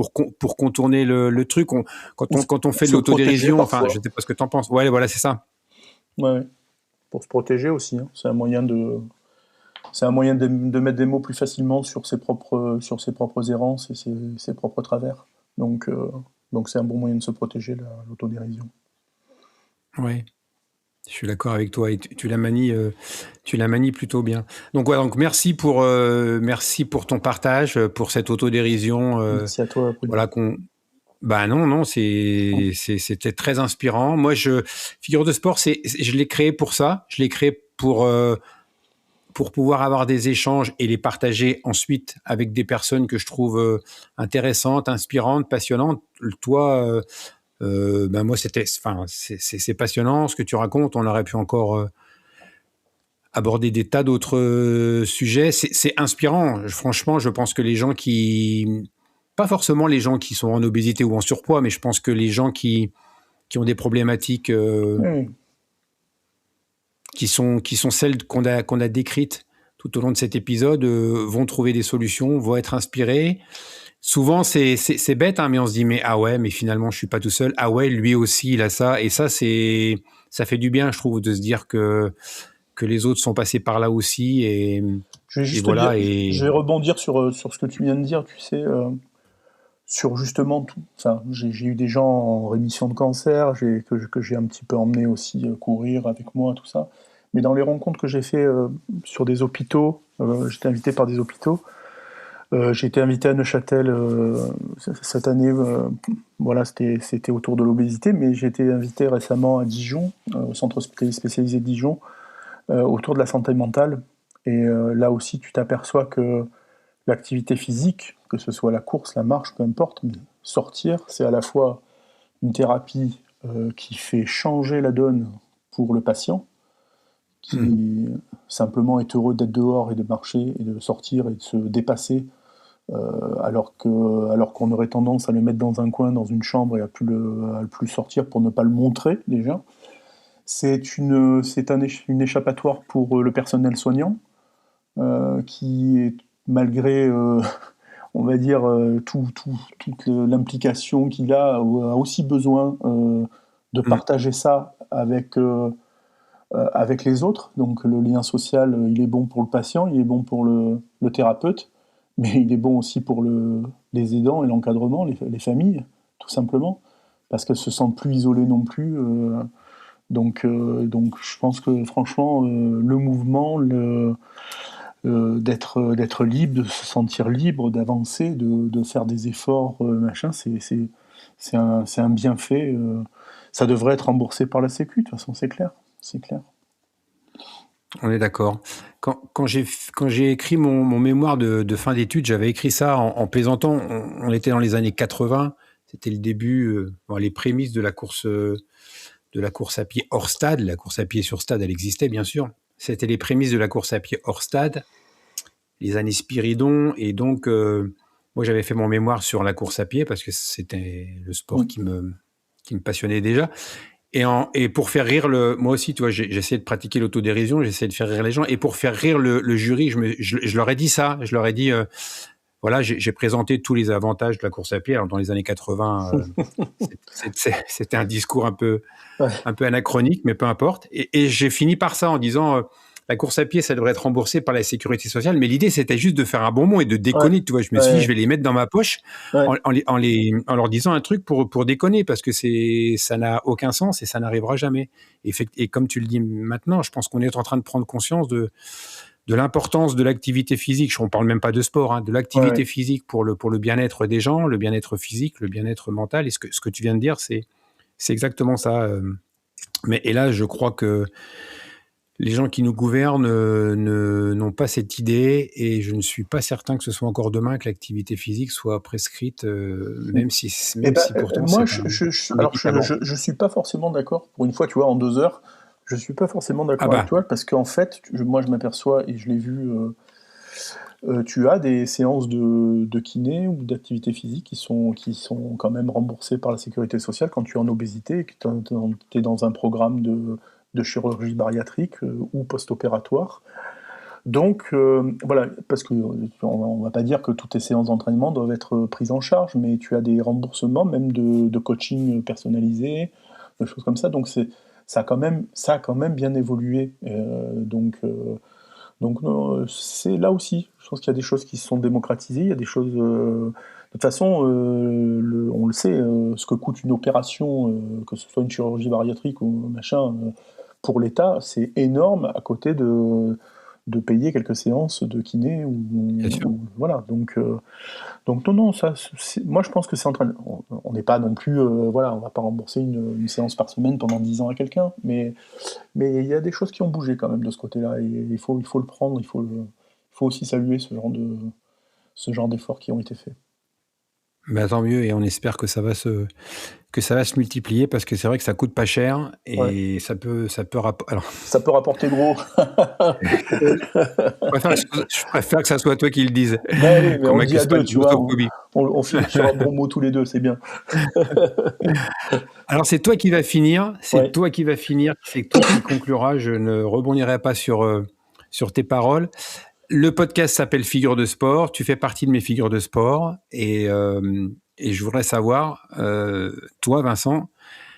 contourner le truc. Quand on fait de Se protéger l'autodérision, enfin, je parfois. sais pas ce que tu en penses. Ouais, voilà, c'est ça. Ouais, ouais. Pour se protéger aussi, hein. C'est un moyen de mettre des mots plus facilement sur ses propres errances et ses propres travers. Donc, euh, donc c'est un bon moyen de se protéger, l'autodérision. Ouais, je suis d'accord avec toi. Et tu la manies plutôt bien. Donc voilà, donc merci pour ton partage, pour cette autodérision. Merci à toi, Bruno. Voilà qu'on. Bah non, non, c'était très inspirant. Moi, figure de sport, je l'ai créé pour ça. Je l'ai créé pour pouvoir avoir des échanges et les partager ensuite avec des personnes que je trouve intéressantes, inspirantes, passionnantes. Toi, moi, c'est passionnant ce que tu racontes. On aurait pu encore aborder des tas d'autres sujets. C'est inspirant. Franchement, je pense que les gens pas forcément les gens qui sont en obésité ou en surpoids, mais je pense que les gens qui ont des problématiques qui sont celles qu'on a décrites tout au long de cet épisode, vont trouver des solutions, vont être inspirés. Souvent, c'est bête, hein, mais on se dit, mais finalement, je suis pas tout seul. Ah ouais, lui aussi, il a ça. Et ça, ça fait du bien, je trouve, de se dire que les autres sont passés par là aussi. Je vais juste te dire, je vais rebondir sur ce que tu viens de dire, tu sais, sur justement tout. Enfin, j'ai eu des gens en rémission de cancer, que j'ai un petit peu emmené aussi courir avec moi, tout ça. Mais dans les rencontres que j'ai fait sur des hôpitaux, j'étais invité par des hôpitaux. J'ai été invité à Neuchâtel cette année. Voilà, c'était autour de l'obésité, mais j'ai été invité récemment à Dijon, au centre hospitalier spécialisé de Dijon, autour de la santé mentale. Et là aussi, tu t'aperçois que l'activité physique, que ce soit la course, la marche, peu importe, mais sortir, c'est à la fois une thérapie qui fait changer la donne pour le patient, qui simplement est heureux d'être dehors et de marcher et de sortir et de se dépasser, alors qu'on aurait tendance à le mettre dans un coin, dans une chambre et à plus sortir pour ne pas le montrer déjà. C'est une échappatoire pour le personnel soignant, qui est, malgré, on va dire, toute l'implication qu'il a aussi besoin de partager ça avec les autres. Donc le lien social, il est bon pour le patient, il est bon pour le thérapeute, mais il est bon aussi pour les aidants et l'encadrement, les familles, tout simplement, parce qu'elles se sentent plus isolées non plus. Donc je pense que franchement, le mouvement, d'être libre, de se sentir libre, d'avancer, de faire des efforts, machin, c'est un bienfait. Ça devrait être remboursé par la Sécu, de toute façon, c'est clair. C'est clair. On est d'accord. Quand j'ai écrit mon mémoire de fin d'études, j'avais écrit ça en plaisantant. On était dans les années 80. C'était le début, les prémices de la course à pied hors stade. La course à pied sur stade, elle existait bien sûr. C'était les prémices de la course à pied hors stade, les années Spiridon. Et donc, moi, j'avais fait mon mémoire sur la course à pied parce que c'était le sport qui me passionnait déjà. Et pour faire rire moi aussi, tu vois, j'essayais de pratiquer l'autodérision, j'essayais de faire rire les gens. Et pour faire rire le jury, je leur ai dit ça. Je leur ai dit, voilà, j'ai présenté tous les avantages de la course à pied. Alors, dans les années 80, c'était un discours un peu anachronique, mais peu importe. Et j'ai fini par ça en disant, la course à pied, ça devrait être remboursé par la sécurité sociale. Mais l'idée, c'était juste de faire un bon mot et de déconner. Tu vois, je me suis dit, je vais les mettre dans ma poche en leur disant un truc pour déconner, parce que ça n'a aucun sens et ça n'arrivera jamais. Et comme tu le dis maintenant, je pense qu'on est en train de prendre conscience de l'importance de l'activité physique. On ne parle même pas de sport, hein, de l'activité physique pour le bien-être des gens, le bien-être physique, le bien-être mental. Et ce que tu viens de dire, c'est exactement ça. Et là, je crois que les gens qui nous gouvernent n'ont pas cette idée, et je ne suis pas certain que ce soit encore demain que l'activité physique soit prescrite, même si pourtant moi, je suis pas forcément d'accord. Pour une fois, tu vois, en 2 heures, je suis pas forcément d'accord avec toi, parce qu'en fait, moi, je m'aperçois, et je l'ai vu, tu as des séances de kiné ou d'activité physique qui sont quand même remboursées par la sécurité sociale quand tu es en obésité et que tu es dans un programme de chirurgie bariatrique ou post-opératoire. Donc voilà, parce qu'on ne va pas dire que toutes tes séances d'entraînement doivent être prises en charge, mais tu as des remboursements même de coaching personnalisé, de choses comme ça. Donc ça a quand même bien évolué. Donc non, c'est là aussi, je pense qu'il y a des choses qui se sont démocratisées, il y a des choses... de toute façon, on le sait, ce que coûte une opération, que ce soit une chirurgie bariatrique ou machin, pour l'État, c'est énorme à côté de payer quelques séances de kiné Bien sûr. voilà. Donc non, ça, moi je pense que c'est en train. On n'est pas non plus, voilà, on va pas rembourser une séance par semaine pendant 10 ans à quelqu'un, mais il y a des choses qui ont bougé quand même de ce côté-là, et il faut le prendre, il faut aussi saluer ce genre d'efforts qui ont été faits. Bah, tant mieux, et on espère que ça va se multiplier, parce que c'est vrai que ça coûte pas cher Ouais. et alors, Ça peut rapporter gros. je préfère que ça soit toi qui le dise, Ben oui, mais qu'on on le dit à m'accuse pas deux, de tu vois, grossophobie. on finit sur un bon mot tous les deux, c'est bien. Alors c'est toi qui vas finir, Ouais. c'est toi qui concluras, je ne rebondirai pas sur tes paroles. Le podcast s'appelle Figure de sport, tu fais partie de mes figures de sport, et je voudrais savoir, toi Vincent,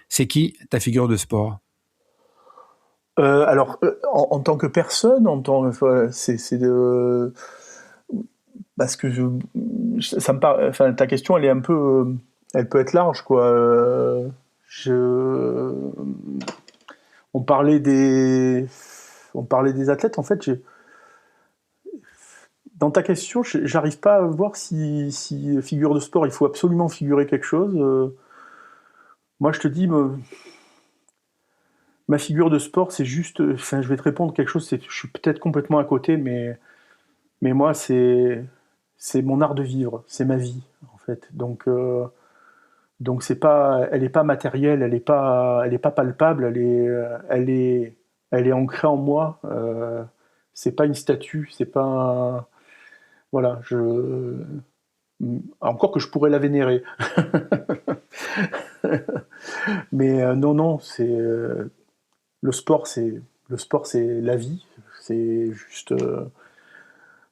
c'est qui ta figure de sport? Alors, en tant que personne, c'est parce que ça me paraît, enfin, ta question, elle est un peu, elle peut être large, quoi. Je, on parlait des, on parlait des athlètes. En fait, dans ta question, j'arrive pas à voir si figure de sport, il faut absolument figurer quelque chose. Moi, je te dis, ma figure de sport, c'est juste, enfin, je vais te répondre quelque chose. Je suis peut-être complètement à côté, mais moi, c'est mon art de vivre, c'est ma vie, en fait. Donc c'est pas, elle est pas matérielle, elle est pas palpable, elle est ancrée en moi. C'est pas une statue, c'est pas, voilà, encore que je pourrais la vénérer. Mais non, non, le sport, c'est la vie, c'est juste,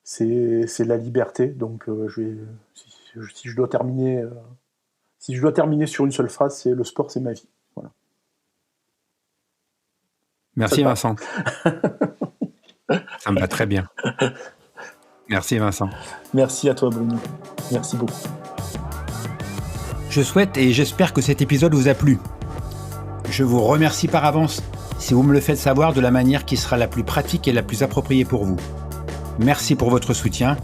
c'est la liberté. Donc si je dois terminer, si je dois terminer sur une seule phrase, c'est le sport, c'est ma vie. Voilà. Ça te Merci va? Vincent, ça me va très bien. Merci Vincent. Merci à toi, Bruno. Merci beaucoup. Je souhaite et j'espère que cet épisode vous a plu. Je vous remercie par avance si vous me le faites savoir de la manière qui sera la plus pratique et la plus appropriée pour vous. Merci pour votre soutien.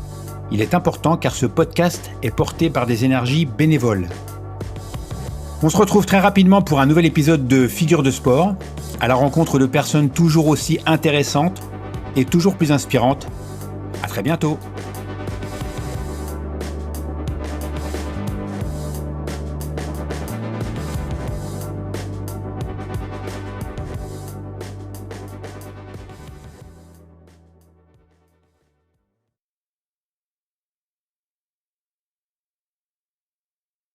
Il est important car ce podcast est porté par des énergies bénévoles. On se retrouve très rapidement pour un nouvel épisode de Figure de sport, à la rencontre de personnes toujours aussi intéressantes et toujours plus inspirantes. À très bientôt.